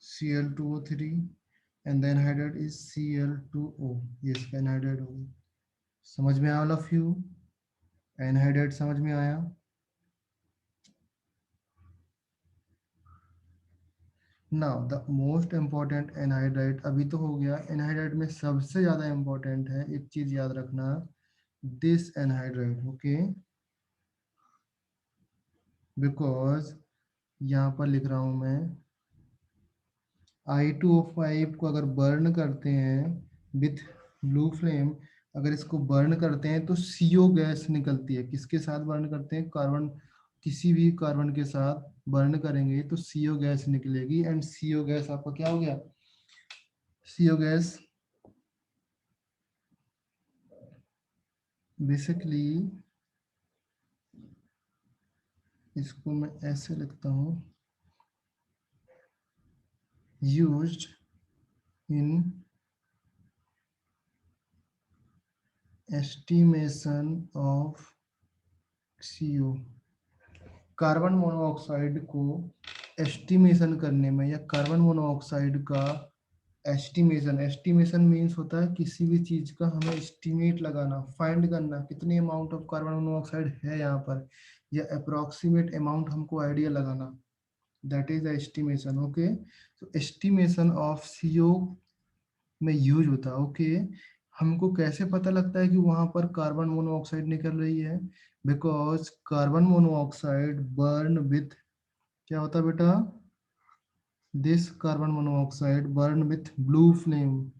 Cl2O3 and the anhydride is Cl2O। ये इसका एनहाइड्राइड होगा। समझ में आया ऑल ऑफ यू? एनहाइड्राइड समझ में आया? Now the most important anhydride अभी तो हो गया, एनहाइड्राइड में सबसे ज्यादा इम्पोर्टेंट है, एक चीज याद रखना, दिस एनहाइड्राइड, ओके, बिकॉज यहाँ पर लिख रहा हूं मैं I2O5 को अगर बर्न करते हैं विथ ब्लू फ्लेम, अगर इसको बर्न करते हैं तो CO गैस निकलती है। किसके साथ बर्न करते हैं? कार्बन, किसी भी कार्बन के साथ बर्न करेंगे तो CO गैस निकलेगी, एंड CO गैस आपका क्या हो गया? CO गैस बेसिकली, इसको मैं ऐसे लिखता हूँ, used in estimation of CO, carbon monoxide को एस्टिमेशन करने में, या कार्बन मोनोऑक्साइड का एस्टिमेशन, एस्टिमेशन मीन्स होता है किसी भी चीज का हमें एस्टिमेट लगाना, फाइंड करना कितने अमाउंट ऑफ कार्बन मोनोऑक्साइड है यहाँ पर, या अप्रोक्सीमेट अमाउंट हमको आइडिया लगाना, that is the estimation, okay. तो एस्टिमेशन ऑफ CO में यूज होता है, ओके। हमको कैसे पता लगता है कि वहां पर कार्बन मोनोऑक्साइड निकल रही है? Because carbon monoxide burn with, क्या होता है बेटा? This carbon monoxide burn with blue flame,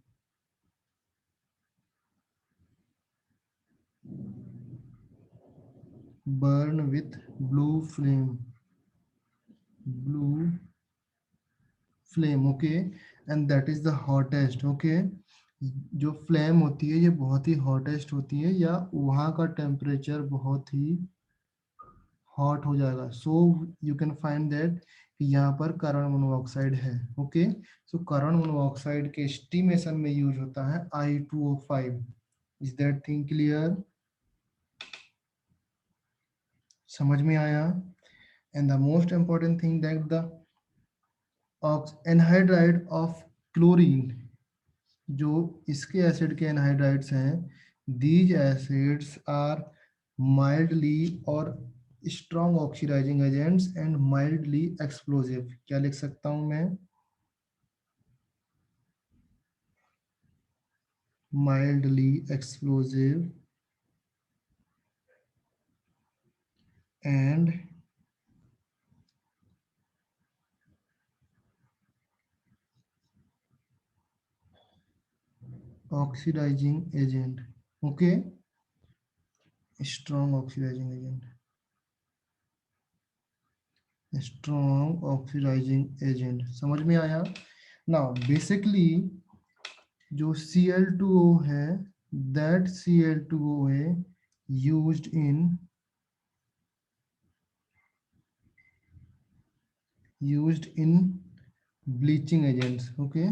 burn with blue flame, okay, and that is the hottest, okay। जो फ्लेम होती है ये बहुत ही हॉटेस्ट होती है, या वहाँ का टेम्परेचर बहुत ही हॉट हो जाएगा, so you can find that कि यहाँ पर कार्बन मोनोऑक्साइड है, ओके। सो कार्बन मोनोऑक्साइड के एस्टिमेशन में यूज होता है I2O5। Is that thing clear? समझ में आया? And the most important thing that the anhydride of chlorine, जो इसके एसिड के एनहाइड्राइड्स हैं, दीज एसिड्स आर माइल्डली और strong oxidizing agents and mildly explosive. क्या लिख सकता हूं मैं? Mildly explosive and oxidizing agent, okay, strong oxidizing agent, strong oxidizing agent. समझ में आया? नाउ बेसिकली जो Cl2O है, that Cl2O है used in bleaching agents, okay।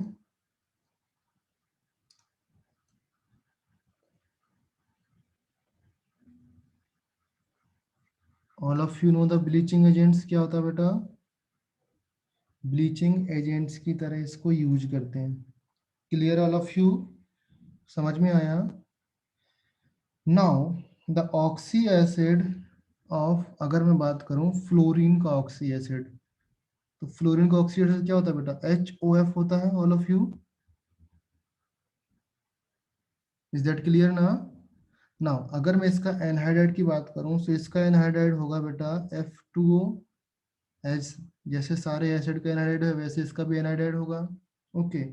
all of you know the bleaching agents क्या होता है बेटा? ब्लीचिंग एजेंट्स की तरह इसको यूज करते हैं। Clear all of you? समझ में आया? Now the oxy acid of, अगर मैं बात करूं फ्लोरीन का ऑक्सी एसिड, तो फ्लोरीन का ऑक्सी एसिड क्या होता है बेटा? HOF होता है। All of you, is that clear ना? नाउ अगर मैं इसका एनहाइड्राइड की बात करूं तो इसका एनहाइड्राइड होगा बेटा F2O, एज जैसे सारे एसिड का एनहाइड्राइड है वैसे इसका भी एनहाइड्राइड होगा, okay.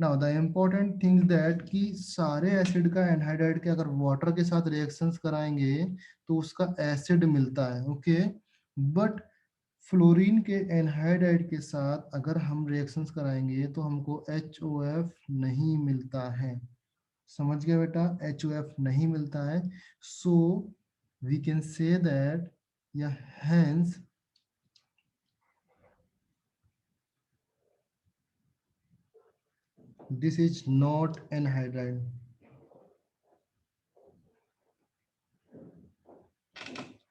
Now the important thing that कि सारे एसिड का एनहाइड्राइड के अगर वाटर के साथ रिएक्शंस कराएंगे तो उसका एसिड मिलता है, ओके। बट फ्लोरीन के एनहाइड्राइड के साथ अगर हम रिएक्शंस कराएंगे तो हमको HOF नहीं मिलता है। समझ गया बेटा? HOF नहीं मिलता है, so we can say that, या hence this is not anhydride.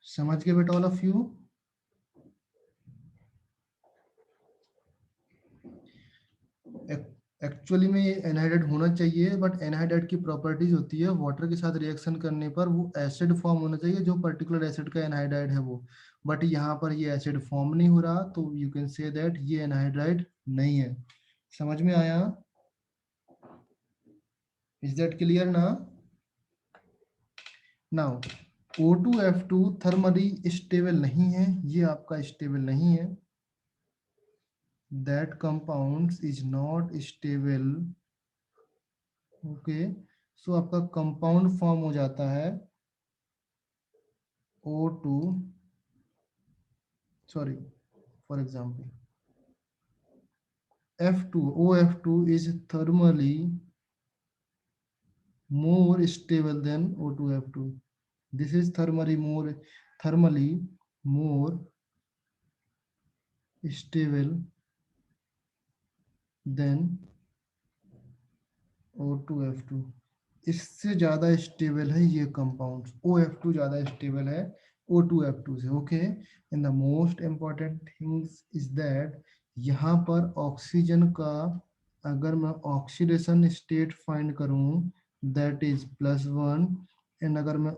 समझ गए बेटा ऑल ऑफ यू? एक्चुअली में ये एनहाइड्राइड होना चाहिए, बट एनहाइड्राइड की प्रॉपर्टीज होती है वाटर के साथ रिएक्शन करने पर वो एसिड फॉर्म होना चाहिए जो पर्टिकुलर एसिड का एनहाइड्राइड है वो, बट यहाँ पर ये एसिड फॉर्म नहीं हो रहा, तो यू कैन से दैट ये एनहाइड्राइड नहीं है। समझ में आया? इज दैट क्लियर ना? नाउ O2F2 थर्मली स्टेबल नहीं है, ये आपका स्टेबल नहीं है, that compounds is not stable. Okay, so आपका कंपाउंड फॉर्म हो जाता है O2, sorry, for example F2, OF2 is thermally more stable than O2F2. This is thermally more stable than O2F2. इससे ज्यादा स्टेबल है ये कंपाउंड, OF2 ज्यादा stable है O2F2 से। Okay, and the most important things is that यहाँ पर oxygen का अगर मैं ऑक्सीडेशन स्टेट फाइंड करूं दैट इज +1, एंड अगर मैं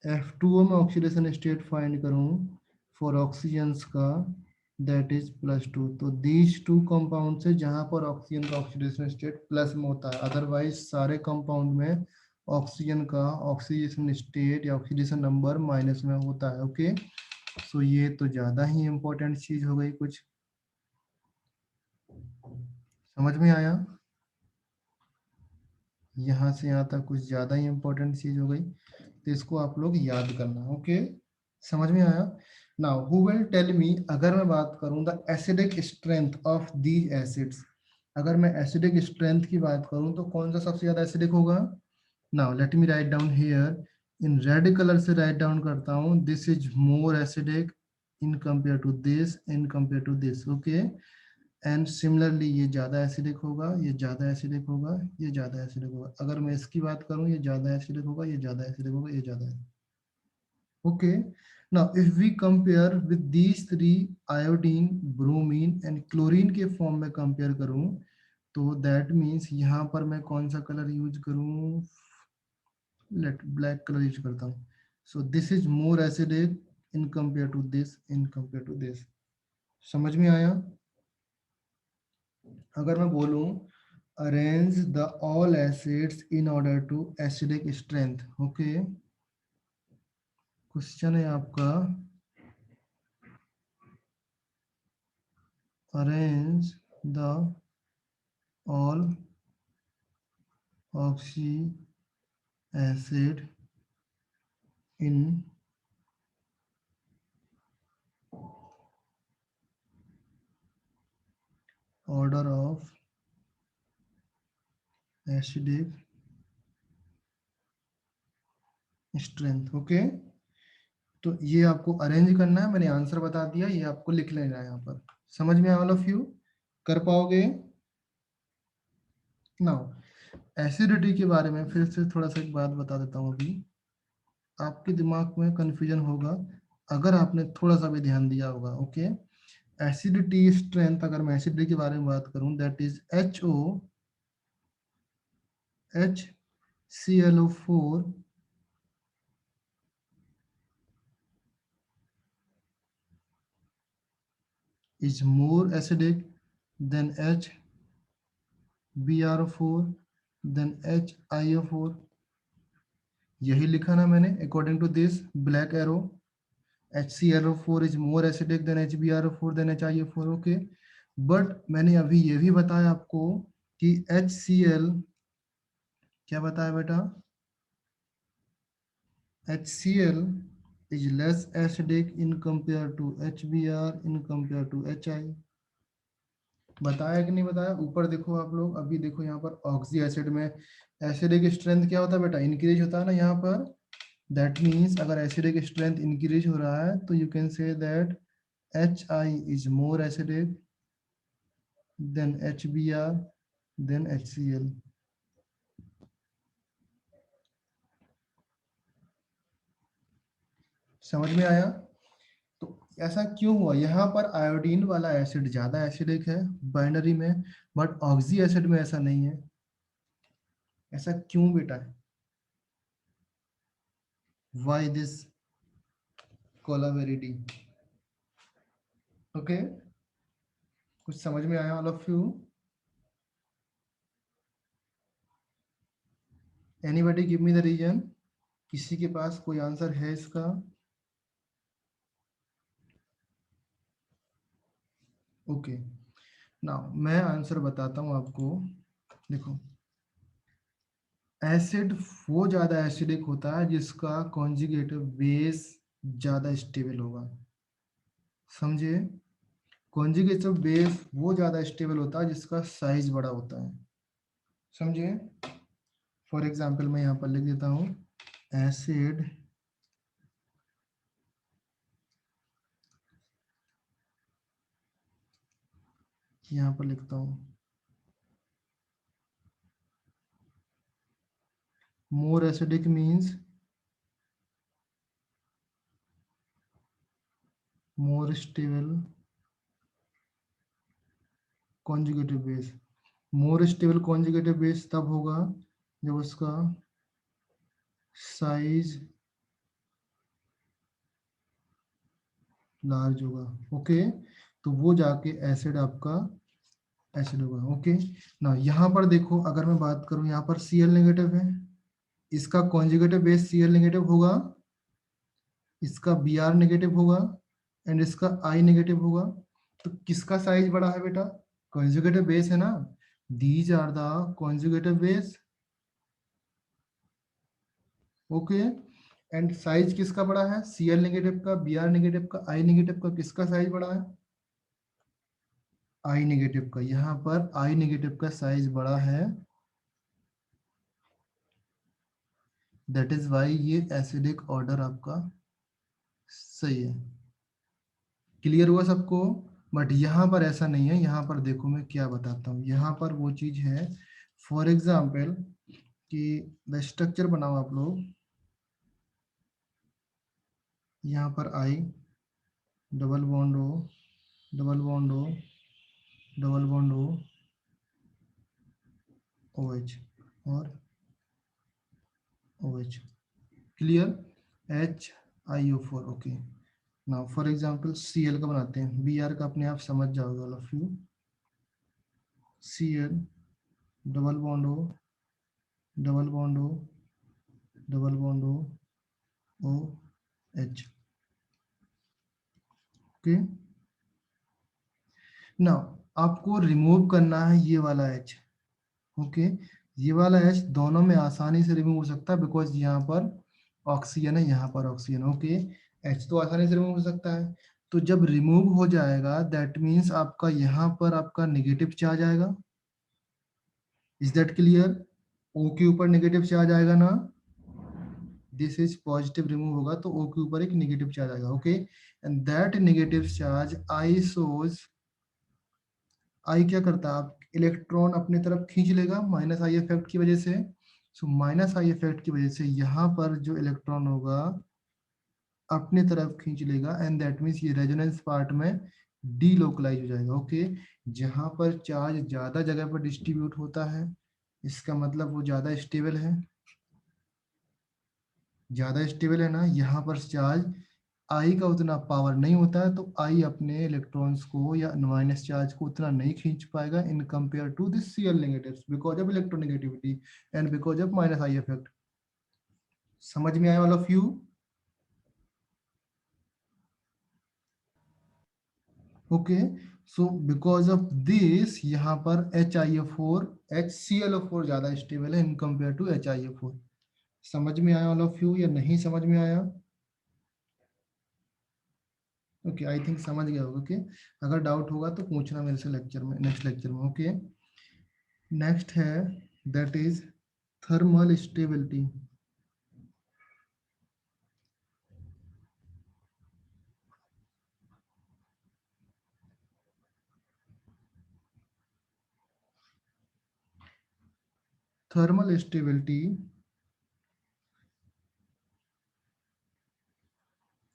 OF2O में ऑक्सीडेशन स्टेट फाइंड करूं फॉर ऑक्सीजन्स का दैट इज +2। तो दीज टू कंपाउंड से जहां पर ऑक्सीजन का ऑक्सीडेशन स्टेट प्लस में होता है, अदरवाइज सारे कंपाउंड में ऑक्सीजन का ऑक्सीडेशन स्टेट या ऑक्सीडेशन नंबर माइनस में होता है। ओके, सो ये तो ज्यादा ही इंपॉर्टेंट चीज हो गई, कुछ समझ में आया? यहाँ से यहाँ तक कुछ ज्यादा ही इंपॉर्टेंट चीज हो गई, तो इसको आप लोग याद करना। ओके, समझ में आया? Now who will tell me, अगर मैं बात करूं the acidic strength of these acids, अगर मैं एसिडिक स्ट्रेंथ की बात करूं तो कौन सा सबसे ज्यादा एसिडिक होगा? Now let me write down here, in red colour से राइट डाउन करता हूं, this is more acidic in compare to this, in compare to this. Okay, and similarly ये ज्यादा एसिडिक होगा, ये ज्यादा एसिडिक होगा, ये ज्यादा एसिडिक होगा। अगर मैं इसकी बात करूं, ये ज्यादा एसिडिक होगा, ये ज्यादा एसिडिक होगा, ये ज्यादा। Okay, now if we compare with these three, iodine, bromine and chlorine के फॉर्म में कंपेयर करूं, तो that means यहाँ पर मैं कौन सा कलर यूज करूं? लेट ब्लैक कलर यूज करता हूं। So this is more acidic in compare to this, in compare to this। समझ में आया? अगर मैं बोलूं arrange the all acids in order to acidic strength। okay, question है आपका, arrange the all oxy acid in order of acidic strength। Okay, तो ये आपको अरेंज करना है, मैंने आंसर बता दिया, ये आपको लिख लेना है यहाँ पर। समझ में ऑल ऑफ यू कर पाओगे? नाउ एसिडिटी के बारे में फिर से थोड़ा सा एक बात बता देता हूँ। अभी आपके दिमाग में कंफ्यूजन होगा अगर आपने थोड़ा सा भी ध्यान दिया होगा। ओके, एसिडिटी स्ट्रेंथ, अगर मैं एसिडिटी के बारे में बात करूं that is HClO4 is more acidic than HBr4 than HiO4। यही लिखा ना मैंने, according to this black arrow, HClO4 is more acidic than HBr4 than HiO4। Okay, but मैंने अभी ये भी बताया आपको कि HCl, क्या बताया बेटा? HCl is less acidic in compare to HBr in compare to HI। बताया कि नहीं बताया? ऊपर देखो आप लोग, अभी देखो यहाँ पर ऑक्सी एसिड में एसिडिक स्ट्रेंथ क्या होता है बेटा? इंक्रीज होता है ना यहाँ पर। दैट मीन्स अगर एसिडिक स्ट्रेंथ इंक्रीज हो रहा है तो you can say that HI is more acidic than HBr than HCl। समझ में आया? तो ऐसा क्यों हुआ? यहाँ पर आयोडीन वाला एसिड ज्यादा एसिडिक है बाइनरी में, बट ऑक्सी एसिड में ऐसा नहीं है। ऐसा क्यों बेटा? Why this कोलावेरिटी? ओके, कुछ समझ में आया all of you? Anybody give me the reason? किसी के पास कोई आंसर है इसका? ओके, नाउ मैं आंसर बताता हूं आपको। देखो, एसिड वो ज्यादा एसिडिक होता है जिसका कॉन्जुगेट बेस ज्यादा स्टेबल होगा। समझे? कॉन्जुगेटिव बेस वो ज्यादा स्टेबल होता है जिसका साइज बड़ा होता है। समझे? फॉर एग्जाम्पल मैं यहाँ पर लिख देता हूँ, एसिड यहाँ पर लिखता हूँ, more acidic means more stable conjugative base. More stable conjugative base तब होगा जब उसका साइज लार्ज होगा। ओके, तो वो जाके एसिड आपका एसिड होगा। ओके, ना यहाँ पर देखो, अगर मैं बात करूँ यहाँ पर Cl नेगेटिव है, इसका कॉन्जुगेटिव बेस Cl नेगेटिव होगा, इसका Br नेगेटिव होगा एंड इसका I नेगेटिव होगा। तो किसका साइज बड़ा है बेटा? कॉन्जुगेटिव बेस है ना, these are the conjugative base. Okay, and size किसका बड़ा है? Cl नेगेटिव का, Br नेगेटिव का, I नेगेटिव का। किसका साइज बड़ा है? I नेगेटिव का। यहाँ पर I नेगेटिव का साइज बड़ा है, दैट इज वाई ये एसिडिक ऑर्डर आपका सही है। क्लियर हुआ सबको? बट यहाँ पर ऐसा नहीं है। यहाँ पर देखो मैं क्या बताता हूँ, यहाँ पर वो चीज है, फॉर एग्जाम्पल कि द स्ट्रक्चर बनाओ आप लोग। यहाँ पर I, double bond O, double bond O, double bond O, O H और O H. Clear? HiO4। Okay, now for example Cl का बनाते हैं, Br का अपने आप समझ जाओगे all of you. Cl, double bond O, double bond O, double bond O, O H. Okay, now आपको रिमूव करना है ये वाला एच। ओके, ये वाला एच दोनों में आसानी से रिमूव हो सकता है, बिकॉज यहाँ पर ऑक्सीजन है, यहाँ पर ऑक्सीजन। ओके, एच तो आसानी से रिमूव हो सकता है। तो जब रिमूव हो जाएगा, दैट मीन्स आपका यहाँ पर आपका नेगेटिव चार्ज आएगा। Is that clear? ओ के ऊपर नेगेटिव चार्ज आएगा ना, दिस इज पॉजिटिव रिमूव होगा तो ओ के ऊपर एक नेगेटिव चार्ज आएगा। Okay, and that negative charge I goes, I क्या करता है? आप इलेक्ट्रॉन अपने तरफ खींच लेगा माइनस आई इफेक्ट की वजह से। सो माइनस आई इफेक्ट की वजह से यहाँ पर जो इलेक्ट्रॉन होगा अपने तरफ खींच लेगा, एंड दैट मीन्स ये रेजोनेंस पार्ट में डीलोकलाइज हो जाएगा। ओके, जहां पर चार्ज ज्यादा जगह पर डिस्ट्रीब्यूट होता है, इसका मतलब वो ज्यादा स्टेबल है। ज्यादा स्टेबल है ना, यहाँ पर चार्ज आई का उतना पावर नहीं होता है, तो आई अपने इलेक्ट्रॉन्स को या माइनस चार्ज को उतना नहीं खींच पाएगा in compare to this Cl negative, because of electronegativity and because of minus I effect. समझ में आया all of you? Okay, so because of this यहाँ पर HiO4 HClO4 ज्यादा स्टेबल है इन कंपेयर टू HiO4। समझ में आया ऑल ऑफ यू या नहीं समझ में आया? ओके, आई थिंक समझ गया होगा। ओके, अगर डाउट होगा तो पूछना मेरे से लेक्चर में, नेक्स्ट लेक्चर में। ओके, नेक्स्ट है that is thermal stability. Thermal stability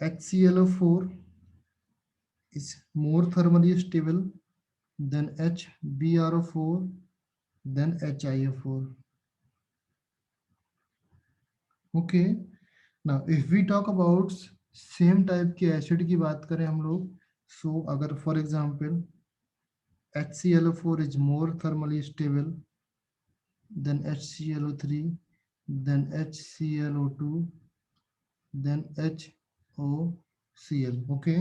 HClO4 is more thermally stable than HbRO4 than HiO4. Okay, now if we talk about same type के एसिड की बात करें हम लोग, सो अगर for example HClO4 is more thermally stable than HClO3 then HClO2 then HOCl. Okay,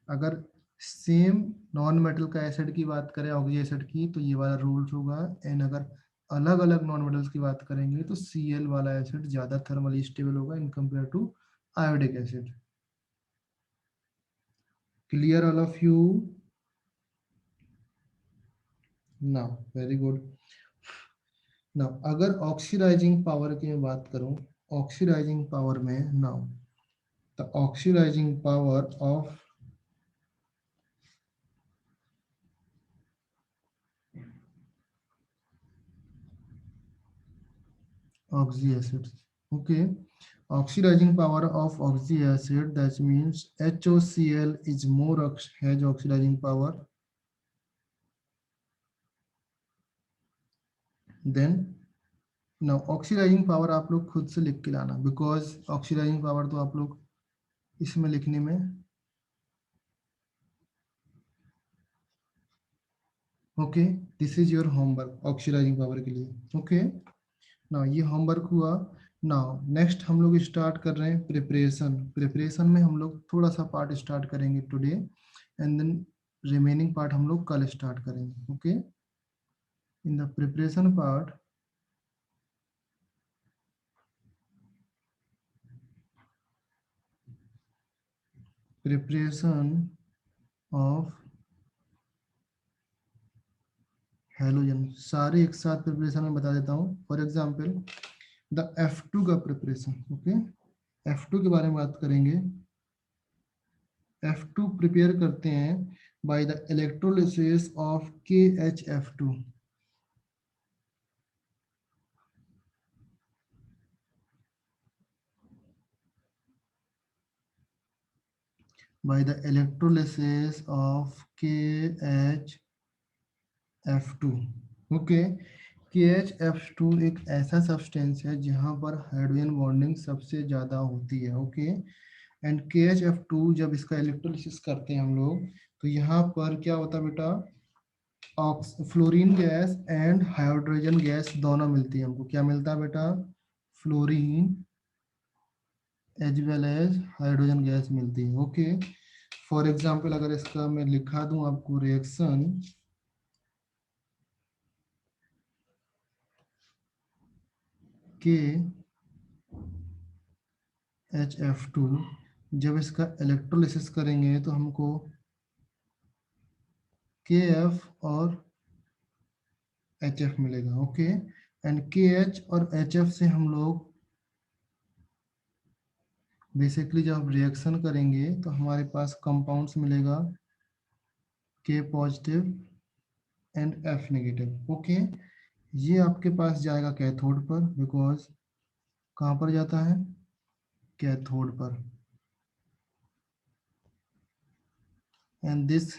अगर same non metal का acid की बात करें ऑक्सी एसिड की तो ये वाला रूल्स होगा, एंड अगर अलग अलग नॉन मेटल्स की बात करेंगे तो Cl वाला एसिड ज्यादा थर्मली स्टेबल होगा in compare to iodic acid. Clear all of you? Now very good. Now अगर ऑक्सीडाइजिंग पावर की मैं बात करूं, ऑक्सीडाइजिंग पावर में now the oxidizing power of oxy acids. Okay, oxidizing power of oxy acid, that means HOCl is more has oxidizing power then. now oxidizing power आप लोग खुद से लिख के लाना, because oxidizing power तो आप लोग इसमें लिखने में okay, this is your homework oxidizing power के लिए. ओके, ना ये होमवर्क हुआ. नाउ नेक्स्ट हम लोग स्टार्ट कर रहे हैं प्रिपरेशन. प्रिपरेशन में हम लोग थोड़ा सा पार्ट स्टार्ट करेंगे today, and then remaining part हम लोग कल स्टार्ट करेंगे. Okay, in the preparation part preparation of halogen, सारे एक साथ प्रिपरेशन में बता देता हूँ. फॉर एग्जांपल द F2 का प्रिपरेशन. ओके, F2 के बारे में बात करेंगे. F2 प्रिपेयर करते हैं by the electrolysis of KHF2. by the electrolysis of KHF2. Okay, KHF2 एक ऐसा सब्सटेंस है जहां पर हाइड्रोजन बॉन्डिंग सबसे ज्यादा होती है. ओके, एंड KHF2 जब इसका इलेक्ट्रोलिसिस करते हैं हम लोग तो यहाँ पर क्या होता है बेटा, fluorine gas and hydrogen gas दोनों मिलती है हमको. क्या मिलता है बेटा? Fluorine as well as hydrogen gas मिलती है. ओके, फॉर एग्जाम्पल अगर इसका मैं लिखा दूं आपको रिएक्शन KHF2, जब इसका इलेक्ट्रोलिसिस करेंगे तो हमको KF और HF मिलेगा. ओके, एंड KH और HF से हम लोग बेसिकली जब रिएक्शन करेंगे तो हमारे पास कंपाउंड्स मिलेगा K positive and F negative. Okay, ये आपके पास जाएगा कैथोड पर, बिकॉज कहाँ पर जाता है? कैथोड पर. And this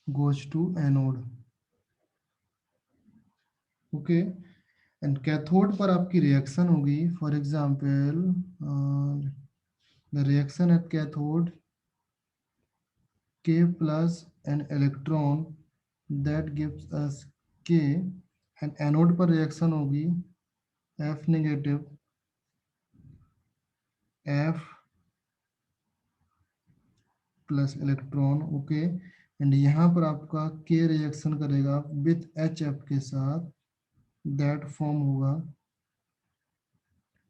goes to anode. Okay, and cathode पर आपकी रिएक्शन होगी. For example the reaction at cathode K plus an electron that gives us K, and anode पर रिएक्शन होगी F negative F plus electron. Okay, and यहाँ पर आपका K reaction करेगा with HF के साथ, दैट फॉर्म होगा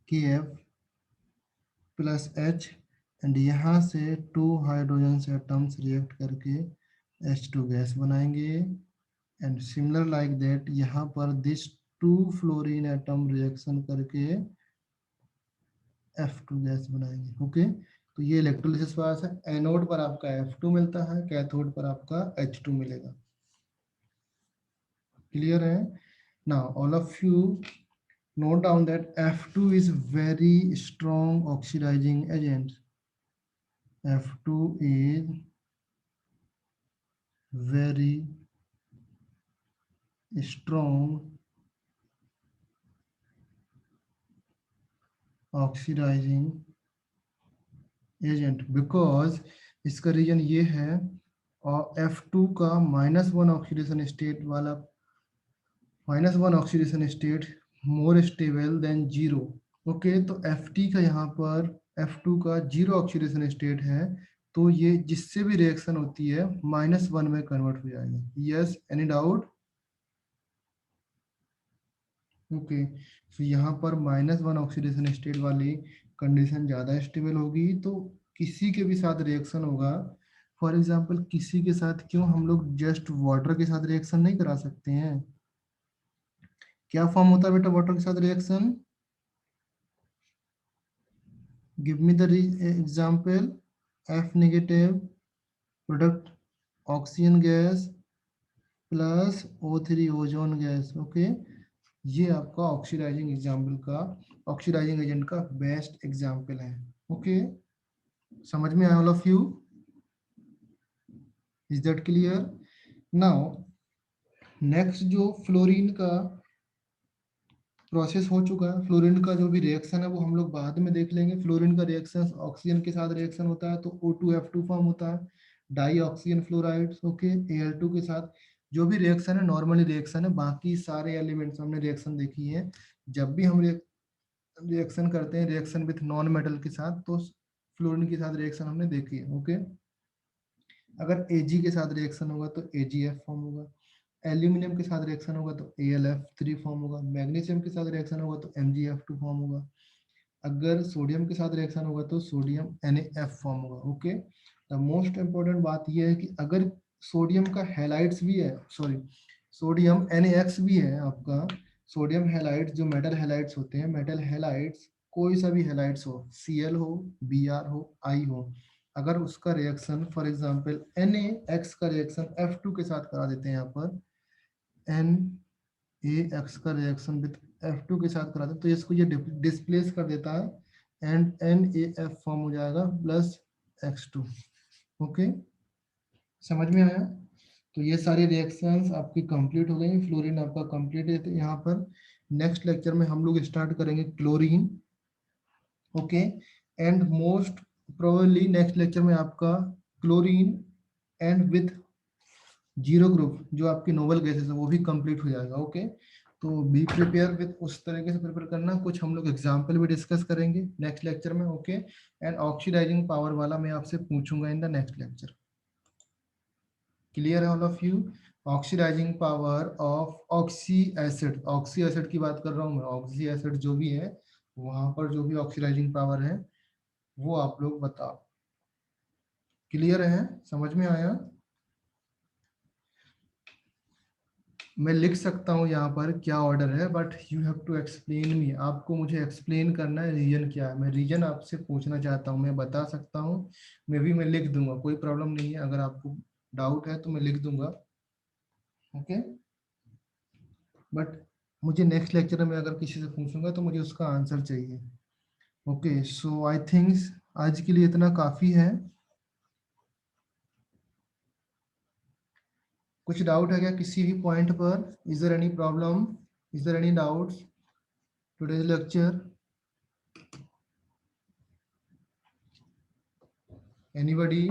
KF प्लस H, एंड यहाँ से 2 हाइड्रोजन एटम्स रिएक्ट करके H2 गैस बनाएंगे. एंड सिमिलर लाइक दैट यहाँ पर दिस 2 फ्लोरीन एटम रिएक्शन करके F2 गैस बनाएंगे. ओके, तो ये इलेक्ट्रोलिसिस पास है. एनोड पर आपका F2 मिलता है, कैथोड पर आपका H2 मिलेगा. क्लियर है? Now all of you note down that F2 is very strong oxidizing agent. F2 is very strong oxidizing agent because इसका रीजन ये है और F2 का -1 ऑक्सीडेशन स्टेट वाला -1 oxidation state more stable then 0। Okay, तो Ft का यहाँ पर F2 का 0 ऑक्सीडेशन स्टेट है, तो ये जिससे भी रिएक्शन होती है -1 में कन्वर्ट हो जाएगी। Yes, any doubt? ओके, तो यहाँ पर -1 ऑक्सीडेशन स्टेट वाली कंडीशन ज़्यादा स्टेबल होगी, तो किसी के भी साथ रिएक्शन होगा। फॉर एग्जांपल किसी के साथ क्यों हम लोग जस्ट वाटर के साथ रिएक्शन नहीं करा सकते हैं? क्या फॉर्म होता है बेटा वाटर के साथ reaction? Give me the example. F negative product oxygen gas plus O3 ozone gas. Okay, ये आपका ऑक्सीडाइजिंग एग्जाम्पल का ऑक्सीडाइजिंग एजेंट का बेस्ट एग्जाम्पल है। ओके, समझ में आया all of you? Is that clear? Now next जो फ्लोरीन का प्रोसेस हो चुका है, फ्लोरीन का जो भी रिएक्शन है वो हम लोग बाद में देख लेंगे। फ्लोरीन का रिएक्शन ऑक्सीजन के साथ रिएक्शन होता है तो O2F2 फॉर्म होता है, die oxygen fluorides. Okay, Al2 के साथ जो भी रिएक्शन है नॉर्मली रिएक्शन है, बाकी सारे एलिमेंट्स हमने रिएक्शन देखी है। जब भी हम रिएक्शन करते हैं रिएक्शन विथ नॉन मेटल के साथ, तो फ्लोरीन के साथ रिएक्शन हमने देखी है। ओके, अगर Ag के साथ रिएक्शन होगा तो AgF फॉर्म होगा, एल्यूमिनियम के साथ रिएक्शन होगा तो AlF3 फॉर्म होगा, मैग्नीशियम के साथ रिएक्शन होगा तो MgF2 फॉर्म होगा, अगर सोडियम के साथ रिएक्शन होगा तो सोडियम NaF फॉर्म होगा। ओके, द मोस्ट इंपॉर्टेंट बात यह है कि अगर सोडियम का हैलाइड्स भी है, सॉरी सोडियम NaX भी है आपका, सोडियम हैलाइड्स जो मेटल हैलाइड्स होते हैं, मेटल हैलाइड्स कोई सा भी हैलाइड्स हो, Cl हो, Br हो, I हो, अगर उसका रिएक्शन फॉर एग्जांपल NaX का रिएक्शन F2 के साथ करा देते हैं, यहाँ पर NaX का रिएक्शन विद F2 के साथ करा देते हैं, तो इसको ये डिस्प्लेस कर देता है एंड NaF फॉर्म हो जाएगा प्लस X2। ओके, समझ में आया? तो ये सारी रिएक्शंस आपकी कंप्लीट हो गई, फ्लोरीन आपका कंप्लीट है। यहाँ पर नेक्स्ट लेक्चर में हम लोग स्टार्ट करेंगे chlorine. Okay, and most probably next lecture में आपका क्लोरीन एंड विथ 0 ग्रुप जो आपकी नोबल गैसेस है वो भी कंप्लीट हो जाएगा। ओके, तो बी प्रिपेयर विथ उस तरीके से प्रिपेयर करना। कुछ हम लोग एग्जाम्पल भी डिस्कस करेंगे नेक्स्ट लेक्चर में। ओके, एंड ऑक्सीडाइजिंग पावर वाला मैं आपसे पूछूंगा in the next lecture. Clear है all of you? Oxidizing power of oxy acid की बात कर रहा हूँ मैं। ऑक्सी एसिड जो भी है वहां पर जो भी ऑक्सीडाइजिंग पावर है वो आप लोग बताओ। क्लियर है? समझ में आया? मैं लिख सकता हूँ यहाँ पर क्या ऑर्डर है, but you have to explain me. आपको मुझे एक्सप्लेन करना है रीजन क्या है। मैं रीजन आपसे पूछना चाहता हूँ, मैं बता सकता हूँ, मैं लिख दूंगा, कोई प्रॉब्लम नहीं है। अगर आपको डाउट है तो मैं लिख दूंगा। ओके, बट मुझे नेक्स्ट लेक्चर में अगर किसी से पूछूंगा तो मुझे उसका आंसर चाहिए। ओके, सो आई थिंक आज के लिए इतना काफी है। कुछ डाउट है क्या किसी भी पॉइंट पर? Is there any problem? Is there any doubts today's lecture? Anybody?